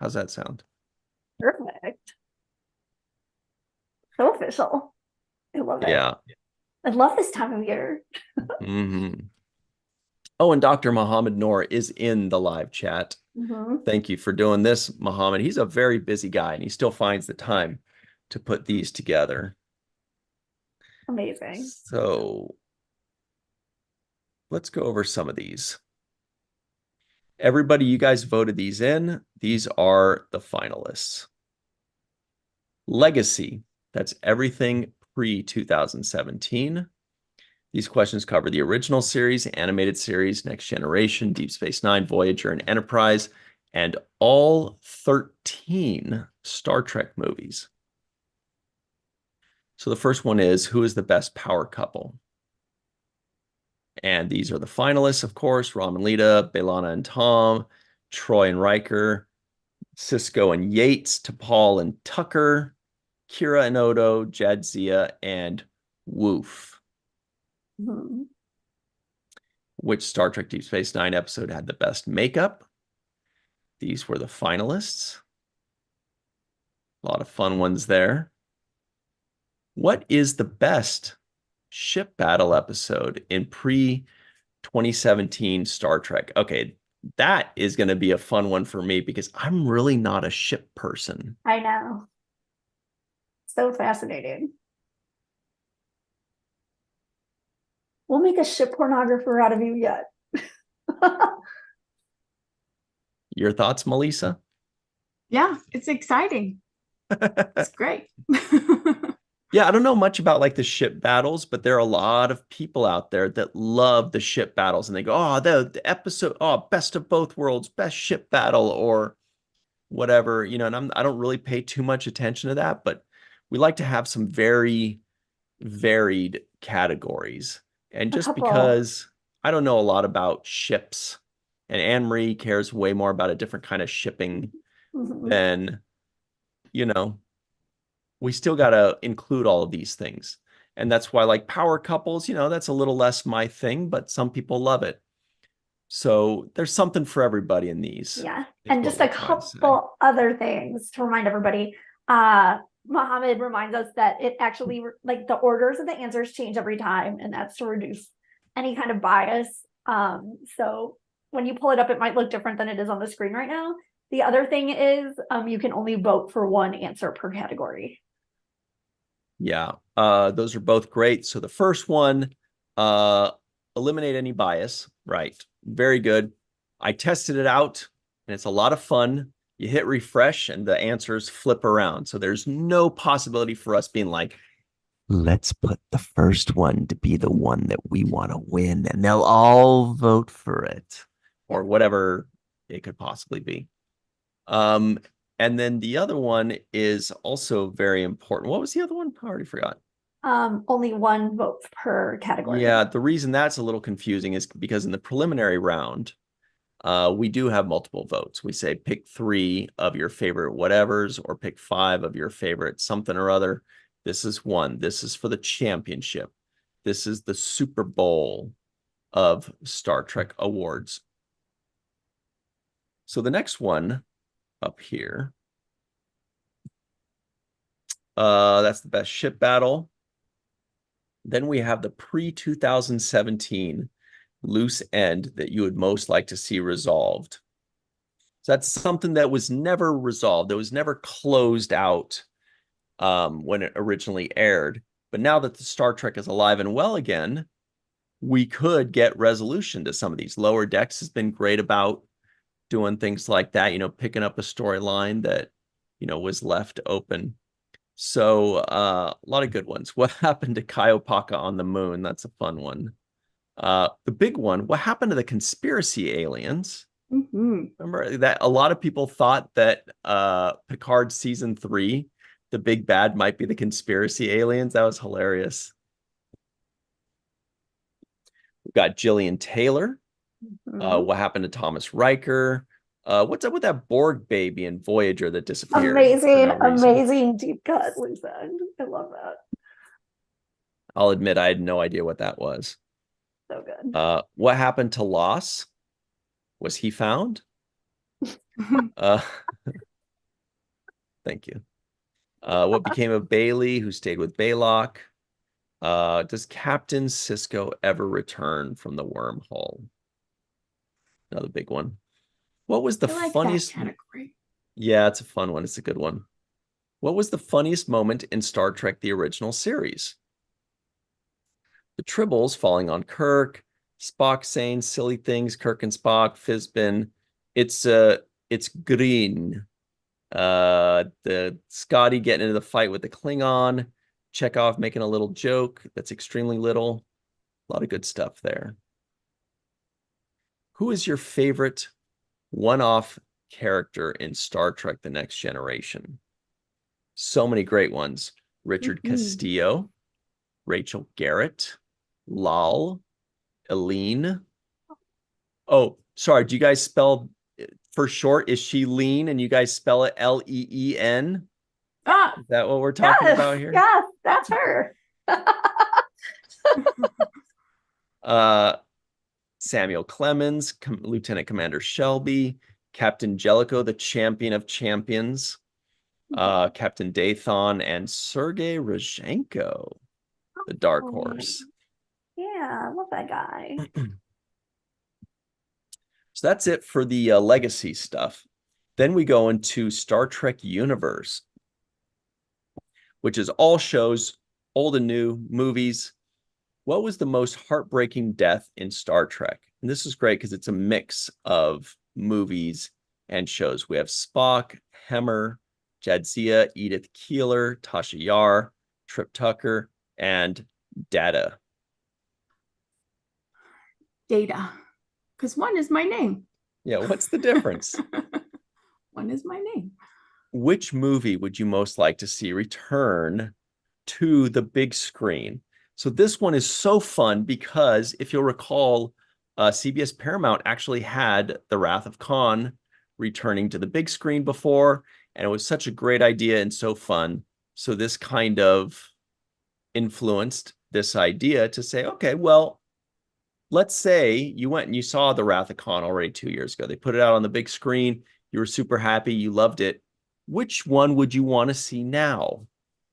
How's that sound? Perfect. So official. I love it. Yeah. I love this time of year. Mm-hmm. Oh, and Dr. Mohammed Noor is in the live chat. Mm-hmm. Thank you for doing this, Mohammed. He's a very busy guy, and he still finds the time to put these together. Amazing. So let's go over some of these. Everybody, you guys voted these in. These are the finalists. Legacy, that's everything pre-2017. These questions cover the original series, animated series, Next Generation, Deep Space Nine, Voyager, and Enterprise, and all 13 Star Trek movies. So the first one is, who is the best power couple? And these are the finalists, of course, Ram and Lita, B'Elanna and Tom, Troy and Riker, Cisco and Yates, T'Pol and Tucker, Kira and Odo, Jadzia and Worf. Mm-hmm. Which Star Trek Deep Space Nine episode had the best makeup? These were the finalists. A lot of fun ones there. What is the best ship battle episode in pre-2017 Star Trek? Okay, that is going to be a fun one for me because I'm really not a ship person. I know. So fascinating. We'll make a ship pornographer out of you yet. Your thoughts, Melissa? Yeah, it's exciting. It's great. Yeah, I don't know much about like the ship battles, but there are a lot of people out there that love the ship battles and they go, oh, the episode, oh, best of both worlds, best ship battle or whatever, you know, and I don't really pay too much attention to that, but we like to have some very varied categories. And A just couple. because I don't know a lot about ships and Anne-Marie cares way more about a different kind of shipping Mhm. than, you know, we still got to include all of these things. And that's why like power couples, you know, that's a little less my thing, but some people love it. So there's something for everybody in these. Yeah. is And what just a we're trying to say. couple other things to remind everybody. Mohammed reminds us that it actually, like the orders of the answers change every time, and that's to reduce any kind of bias. So when you pull it up, it might look different than it is on the screen right now. The other thing is you can only vote for one answer per category. Yeah, those are both great. So the first one, eliminate any bias. Right. Very good. I tested it out and it's a lot of fun. You hit refresh and the answers flip around. So there's no possibility for us being like, let's put the first one to be the one that we want to win and they'll all vote for it or whatever it could possibly be. And then the other one is also very important. What was the other one? I already forgot. Only one vote per category. Yeah, the reason that's a little confusing is because in the preliminary round, we do have multiple votes. We say pick 3 of your favorite whatevers or pick 5 of your favorite something or other. This is one. This is for the championship. This is the Super Bowl of Star Trek awards. So the next one up here, that's the best ship battle. Then we have the pre-2017 loose end that you would most like to see resolved. So that's something that was never resolved. It was never closed out when it originally aired. But now that the Star Trek is alive and well again, we could get resolution to some of these. Lower Decks has been great about doing things like that, you know, picking up a storyline that, you know, was left open. So a lot of good ones. What happened to Kaiopaka on the moon? That's a fun one. The big one, what happened to the conspiracy aliens? Mhm. Remember that a lot of people thought that Picard season 3, the big bad might be the conspiracy aliens. That was hilarious. Got Jillian Taylor. Mhm. What happened to Thomas Riker? What's up with that Borg baby and Voyager that disappeared for Amazing, no reason? amazing deep cut, Lisa. I love that. I'll admit I had no idea what that was. So good. What happened to Loss? Was he found? Thank you. What became of Bailey, who stayed with Baylock? Does Captain Sisko ever return from the wormhole? Another big one. What was the I like funniest? that category. Yeah, it's a fun one. It's a good one. What was the funniest moment in Star Trek, the original series? The Tribbles falling on Kirk, Spock saying silly things, Kirk and Spock, Fizbin. It's green. The Scotty getting into the fight with the Klingon, Chekhov making a little joke that's extremely little. A lot of good stuff there. Who is your favorite one-off character in Star Trek The Next Generation? So many great ones. Richard Castillo, Rachel Garrett, Lal, Eileen. Oh, sorry. Do you guys spell for short? Is she lean and you guys spell it Leen? Ah, Is that what we're talking about here? Yes, that's her. Samuel Clemens, Lieutenant Commander Shelby, Captain Jellicoe, the champion of champions, Captain Dathon, and Sergei Rozhenko, the dark horse. Yeah, I love that guy. So that's it for the legacy stuff. Then we go into Star Trek Universe, which is all shows, old and new, movies. What was the most heartbreaking death in Star Trek? And this is great because it's a mix of movies and shows. We have Spock, Hemmer, Jadzia, Edith Keeler, Tasha Yar, Trip Tucker, and Data. Data. Because one is my name. Yeah, what's the difference? One is my name. Which movie would you most like to see return to the big screen? So this one is so fun because if you'll recall, CBS Paramount actually had The Wrath of Khan returning to the big screen before, and it was such a great idea and so fun. So this kind of influenced this idea to say, okay, well, let's say you went and you saw The Wrath of Khan already 2 years ago. They put it out on the big screen. You were super happy. You loved it. Which one would you want to see now?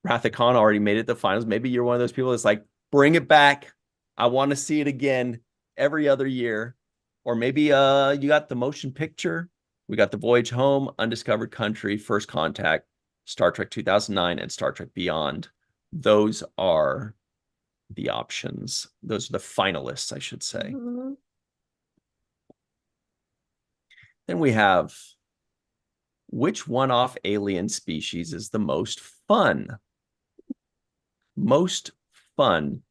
Wrath of Khan already made it to the finals. Maybe you're one of those people that's like, bring it back. I want to see it again every other year. Or maybe you got the motion picture. We got The Voyage Home, Undiscovered Country, First Contact, Star Trek 2009, and Star Trek Beyond. Those are the options. Those are the finalists, I should say. Mhm. Then we have which one-off alien species is the most fun? Most fun.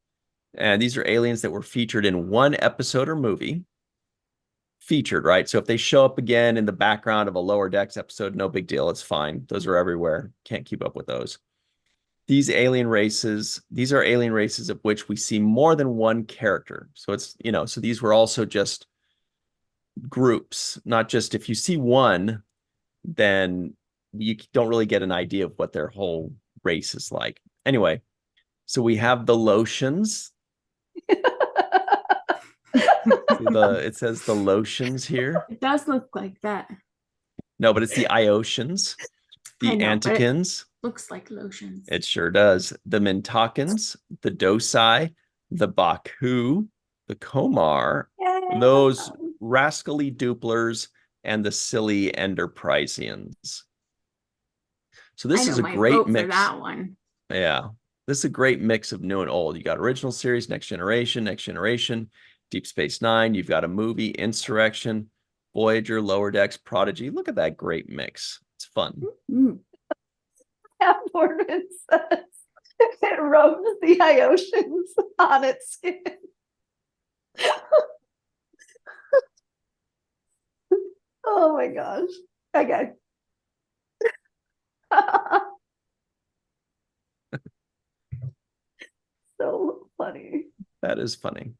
And these are aliens that were featured in one episode or movie. Featured, right? So if they show up again in the background of a Lower Decks episode, no big deal. It's fine. Those are everywhere. Can't keep up with those. These are alien races of which we see more than one character. So it's, so these were also just groups, not just if you see one, then you don't really get an idea of what their whole race is like. Anyway, so we have the lotions. It says the lotions here. It does look like that. No, but it's the Iotians, the I know, but it Antikins. looks like lotions. It sure does. The Mintakins, the Dosai, the Baku, the Komar, Yay, those awesome. rascally duplers, and the silly Enterprisians. So this is a my great vote mix. for that one. Yeah, this is a great mix of new and old. You got original series, Next Generation, Deep Space Nine. You've got a movie, Insurrection, Voyager, Lower Decks, Prodigy. Look at that great mix. It's fun. Mm. Mormon says it rubs the Iotians on its skin. Oh my gosh. Okay. So funny. That is funny.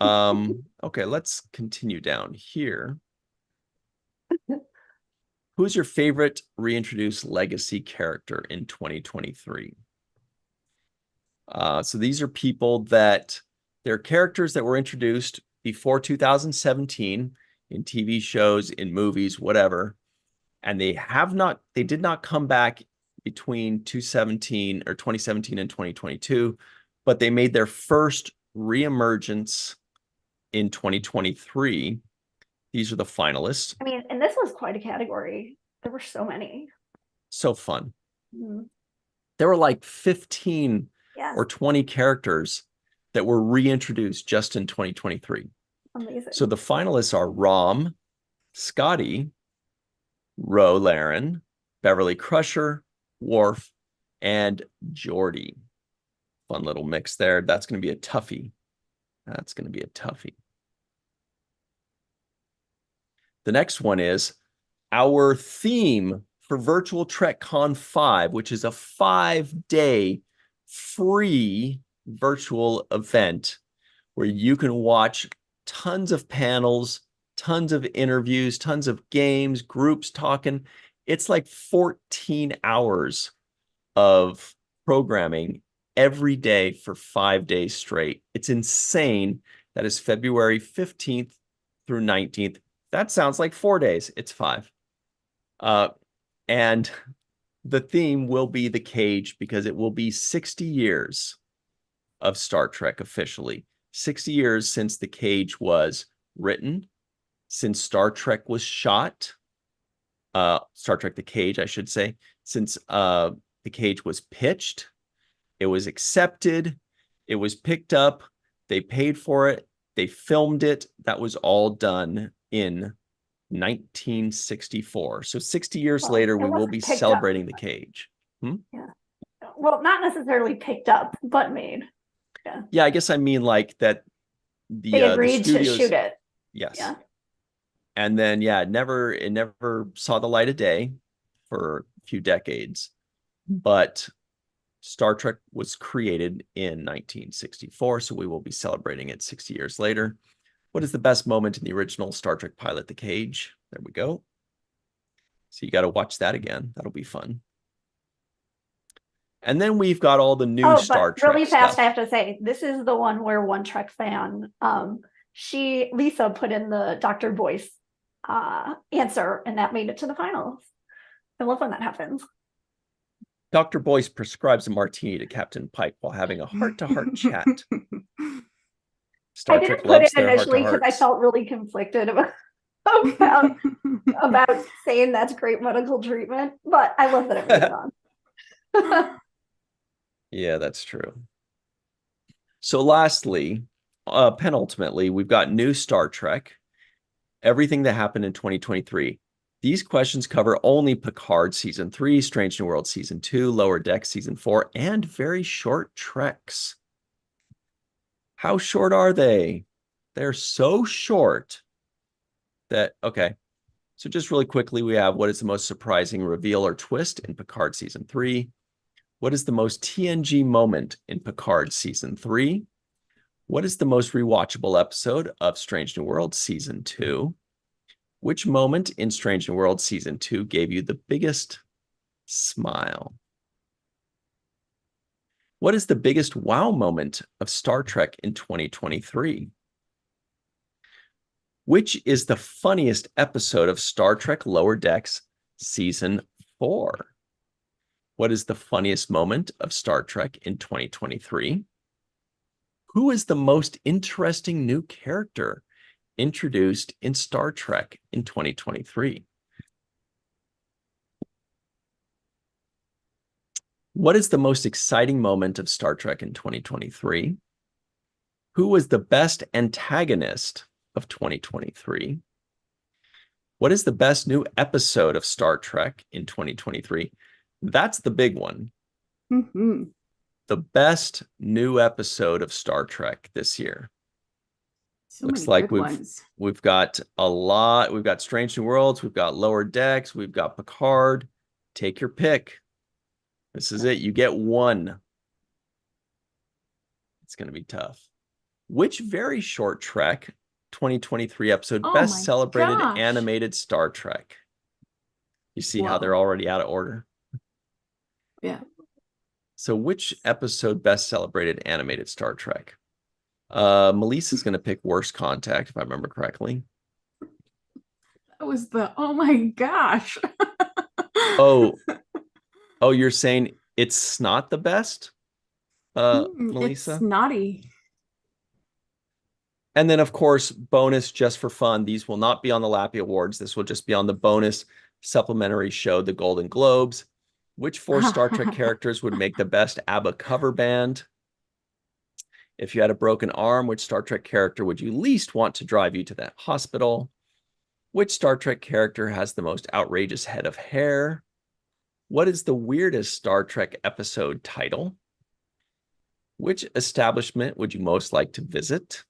Okay, let's continue down here. Who's your favorite reintroduced legacy character in 2023? So these are people that they're characters that were introduced before 2017 in TV shows, in movies, whatever. And they did not come back between 2017 and 2022, but they made their first reemergence in 2023. These are the finalists. I mean, and this was quite a category. There were so many. So fun. Mhm. There were like 15 Yes, or 20 characters that were reintroduced just in 2023. amazing. So the finalists are Rom, Scotty, Ro Laren, Beverly Crusher, Worf, and Geordi. Fun little mix there. That's going to be a toughie. That's going to be a toughie. The next one is our theme for Virtual Trek Con 5, which is a 5-day free virtual event where you can watch tons of panels, tons of interviews, tons of games, groups talking. It's like 14 hours of programming every day for 5 days straight. It's insane. That is February 15th through 19th. That sounds like 4 days. It's 5. And the theme will be the cage because it will be 60 years of Star Trek officially. 60 years since the cage was written, since Star Trek was shot, Star Trek The Cage, I should say, since The Cage was pitched, it was accepted, it was picked up, they paid for it, they filmed it. That was all done in 1964. So 60 years Well, later, it we will wasn't be picked up. celebrating The Cage. Yeah. Well, not necessarily picked up, but made. Yeah, I guess I mean like that They the agreed to studios, shoot it. yes. Yeah. And then yeah, it never saw the light of day for a few decades. But Star Trek was created in 1964, so we will be celebrating it 60 years later. What is the best moment in the original Star Trek pilot, The Cage? There we go. So you got to watch that again. That'll be fun. And then we've got all the new Star Trek really fast, stuff. I have to say, this is the one where one Trek fan, Lisa put in the Dr. Boyce answer, and that made it to the finals. I love when that happens. Dr. Boyce prescribes a martini to Captain Pike while having a heart-to-heart chat. Star I Trek didn't put loves it their initially because I heart-to-hearts. felt really conflicted about saying that's great medical treatment, but I love that it moved on. Yeah, that's true. So lastly, penultimately, we've got new Star Trek, everything that happened in 2023. These questions cover only Picard Season 3, Strange New World Season 2, Lower Deck Season 4, and very short treks. How short are they? They're so short that, okay. So just really quickly, we have what is the most surprising reveal or twist in Picard Season 3? What is the most TNG moment in Picard Season 3? What is the most rewatchable episode of Strange New World Season 2? Which moment in Strange New World Season 2 gave you the biggest smile? What is the biggest wow moment of Star Trek in 2023? Which is the funniest episode of Star Trek Lower Decks Season 4? What is the funniest moment of Star Trek in 2023? Who is the most interesting new character introduced in Star Trek in 2023? What is the most exciting moment of Star Trek in 2023? Who was the best antagonist of 2023? What is the best new episode of Star Trek in 2023? That's the big one. Mm-hmm. The best new episode of Star Trek this year. So Looks many like good ones. we've got a lot. We've got Strange New Worlds. We've got Lower Decks. We've got Picard. Take your pick. This is it. You get one. It's going to be tough. Which very short Trek 2023 episode Oh best my celebrated gosh. animated Star Trek? You see how Whoa. they're already out of order? Yeah. So which episode best celebrated animated Star Trek? Melissa's going to pick Worst Contact, if I remember correctly. That was oh my gosh. Oh, you're saying it's not the best, It's Melissa? naughty. And then, of course, bonus just for fun. These will not be on the LLAPy Awards. This will just be on the bonus supplementary show, the Golden Globes. Which four Star Trek characters would make the best ABBA cover band? If you had a broken arm, which Star Trek character would you least want to drive you to that hospital? Which Star Trek character has the most outrageous head of hair? What is the weirdest Star Trek episode title? Which establishment would you most like to visit?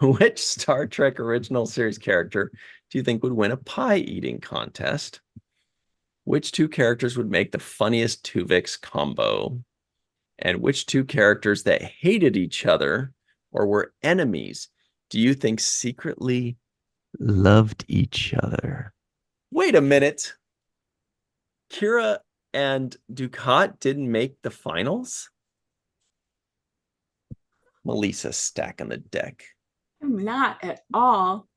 Which Star Trek original series character do you think would win a pie eating contest? Which two characters would make the funniest Tuvix combo? And which two characters that hated each other or were enemies do you think secretly loved each other? Wait a minute. Kira and Ducat didn't make the finals? Melissa stacking the deck. I'm not at all.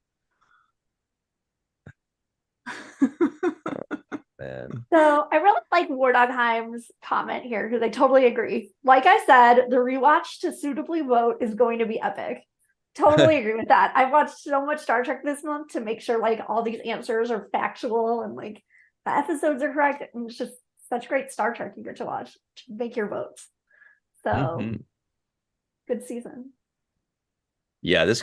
Man. So I really like Wardogheim's comment here because I totally agree. Like I said, the rewatch to suitably vote is going to be epic. Totally agree with that. I've watched so much Star Trek this month to make sure like all these answers are factual and like the episodes are correct. And it's just such great Star Trek you get to watch. Make your votes. So good season. Yeah, this is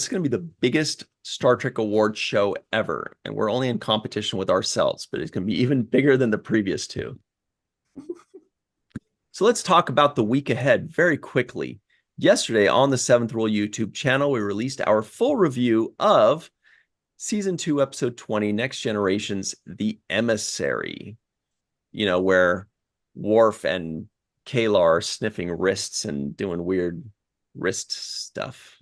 gonna be the biggest Star Trek award show ever, and we're only in competition with ourselves, but it's gonna be even bigger than the previous two. So let's talk about the week ahead very quickly. Yesterday on the Seventh Rule YouTube channel, we released our full review of Season 2, Episode 20, Next Generation's The Emissary. You know, where Worf and Kayla are sniffing wrists and doing weird wrist stuff.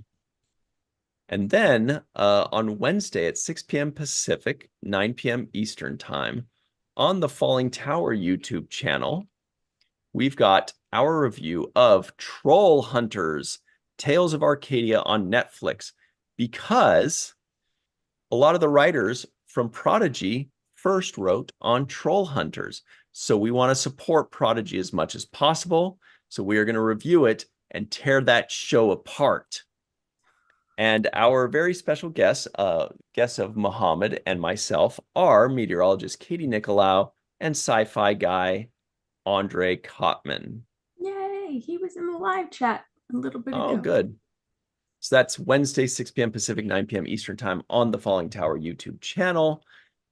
And then on Wednesday at 6 p.m. Pacific, 9 p.m. Eastern Time, on the Falling Tower YouTube channel, we've got our review of Troll Hunters, Tales of Arcadia on Netflix, because a lot of the writers from Prodigy first wrote on Troll Hunters. So we want to support Prodigy as much as possible. So we are going to review it and tear that show apart. And our very special guests of Muhammad and myself, are meteorologist Katie Nicolau and sci-fi guy Andre Kottman. Yay, he was in the live chat a little bit ago. Oh, good. So that's Wednesday, 6 p.m. Pacific, 9 p.m. Eastern Time on the Falling Tower YouTube channel.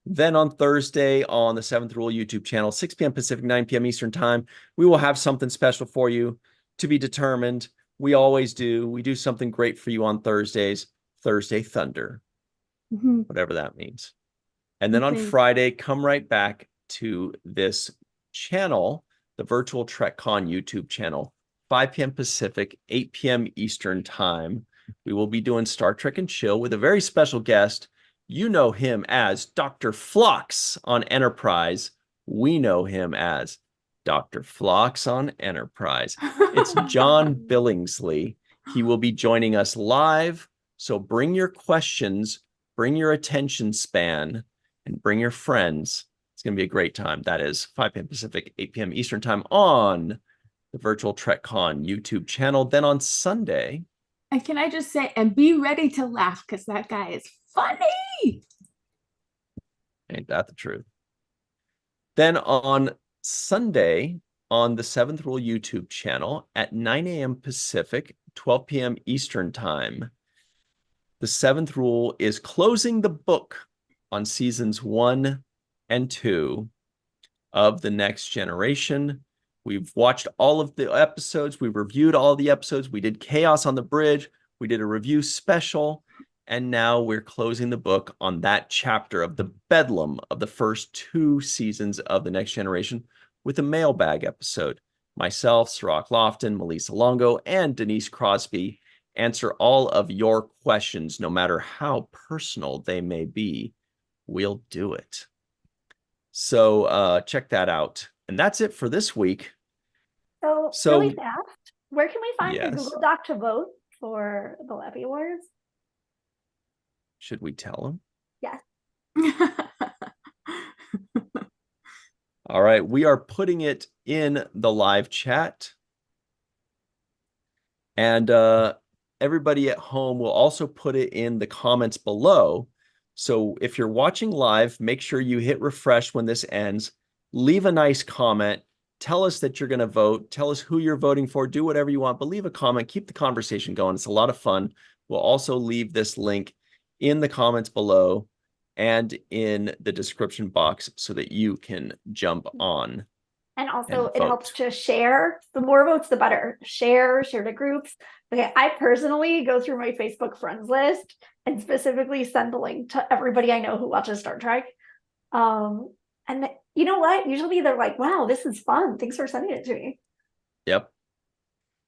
Then on Thursday on the Seventh Rule YouTube channel, 6 p.m. Pacific, 9 p.m. Eastern Time, we will have something special for you to be determined. We always do. We do something great for you on Thursdays. Thursday Thunder, whatever that means. And then on Friday, come right back to this channel, the Virtual TrekCon YouTube channel, 5 p.m. Pacific, 8 p.m. Eastern Time. We will be doing Star Trek and Chill with a very special guest. You know him as Dr. Phlox on Enterprise. We know him as Dr. Phlox on Enterprise. It's John Billingsley. He will be joining us live. So bring your questions, bring your attention span, and bring your friends. It's going to be a great time. That is 5 p.m. Pacific, 8 p.m. Eastern Time on the Virtual TrekCon YouTube channel. Then on Sunday. And can I just say, and be ready to laugh because that guy is funny. Ain't that the truth? Then on Sunday, on the Seventh Rule YouTube channel at 9 a.m. Pacific, 12 p.m. Eastern Time, the Seventh Rule is closing the book on seasons 1 and 2 of The Next Generation. We've watched all of the episodes. We've reviewed all the episodes. We did Chaos on the Bridge. We did a review special. And now we're closing the book on that chapter of the bedlam of the first 2 seasons of The Next Generation with a mailbag episode. Myself, Sirach Lofton, Melissa Longo, and Denise Crosby answer all of your questions, no matter how personal they may be. We'll do it. So check that out. And that's it for this week. So really fast, where can we find the Google Doc to vote for the LLAPy Awards? Should we tell them? Yes. All right, we are putting it in the live chat. And everybody at home will also put it in the comments below. So if you're watching live, make sure you hit refresh when this ends. Leave a nice comment. Tell us that you're going to vote. Tell us who you're voting for. Do whatever you want, but leave a comment. Keep the conversation going. It's a lot of fun. We'll also leave this link in the comments below and in the description box so that you can jump on. And also it helps to share. The more votes, the better. Share to groups. Okay, I personally go through my Facebook friends list and specifically send the link to everybody I know who watches Star Trek. And you know what? Usually they're like, wow, this is fun. Thanks for sending it to me. Yep.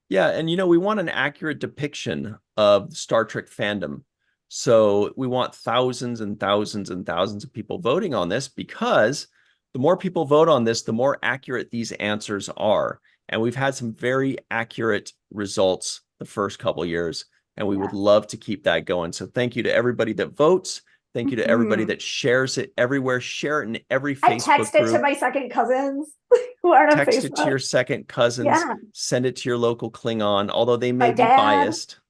Yeah, and we want an accurate depiction of Star Trek fandom. So we want thousands and thousands and thousands of people voting on this, because the more people vote on this, the more accurate these answers are. And we've had some very accurate results the first couple years, and we would love to keep that going. So thank you to everybody that votes. Thank you to everybody that shares it everywhere. Share it in every Facebook I text it group. To my second cousins who aren't on Facebook. Text it to your second cousins. Yeah. Send it to your local Klingon, although they may My be dad. biased.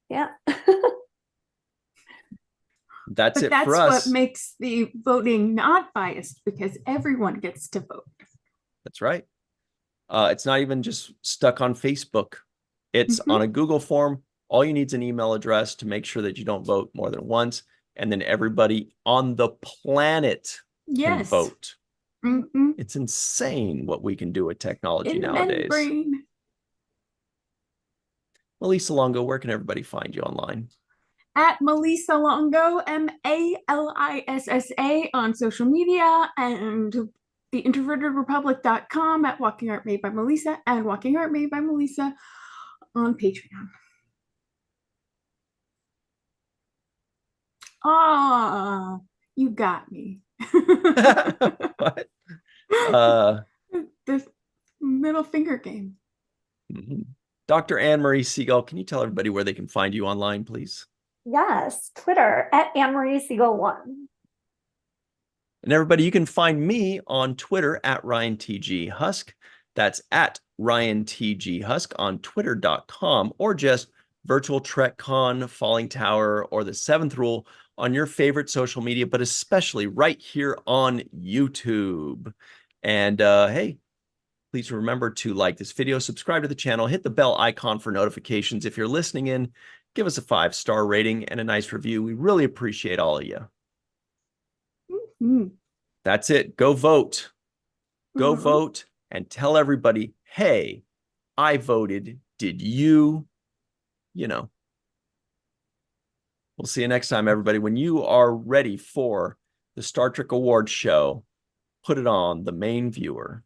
Yeah. That's it for us. That's what makes the voting not biased, because everyone gets to vote. That's right. It's not even just stuck on Facebook. It's on a Google form. All you need is an email address to make sure that you don't vote more than once. And then everybody on the planet can vote. It's insane what we can do with technology nowadays. Brain. Melissa Longo, where can everybody find you online? At Melissa Longo, MALISSA on social media, and theintrovertedrepublic.com, at Walking Art Made by Melissa, and Walking Art Made by Melissa on Patreon. Ah, you got me. What? The middle finger game. Dr. Anne-Marie Siegel, can you tell everybody where they can find you online, please? Yes, Twitter at Anne-Marie Siegel1. And everybody, you can find me on Twitter at RyanTGHusk. That's at RyanTGHusk on Twitter.com, or just Virtual TrekCon, Falling Tower, or the Seventh Rule on your favorite social media, but especially right here on YouTube. And hey, please remember to like this video, subscribe to the channel, hit the bell icon for notifications. If you're listening in, give us a 5-star rating and a nice review. We really appreciate all of you. That's it. Go vote. Go vote and tell everybody, hey, I voted. Did you? We'll see you next time, everybody. When you are ready for the Star Trek Awards show, put it on the main viewer.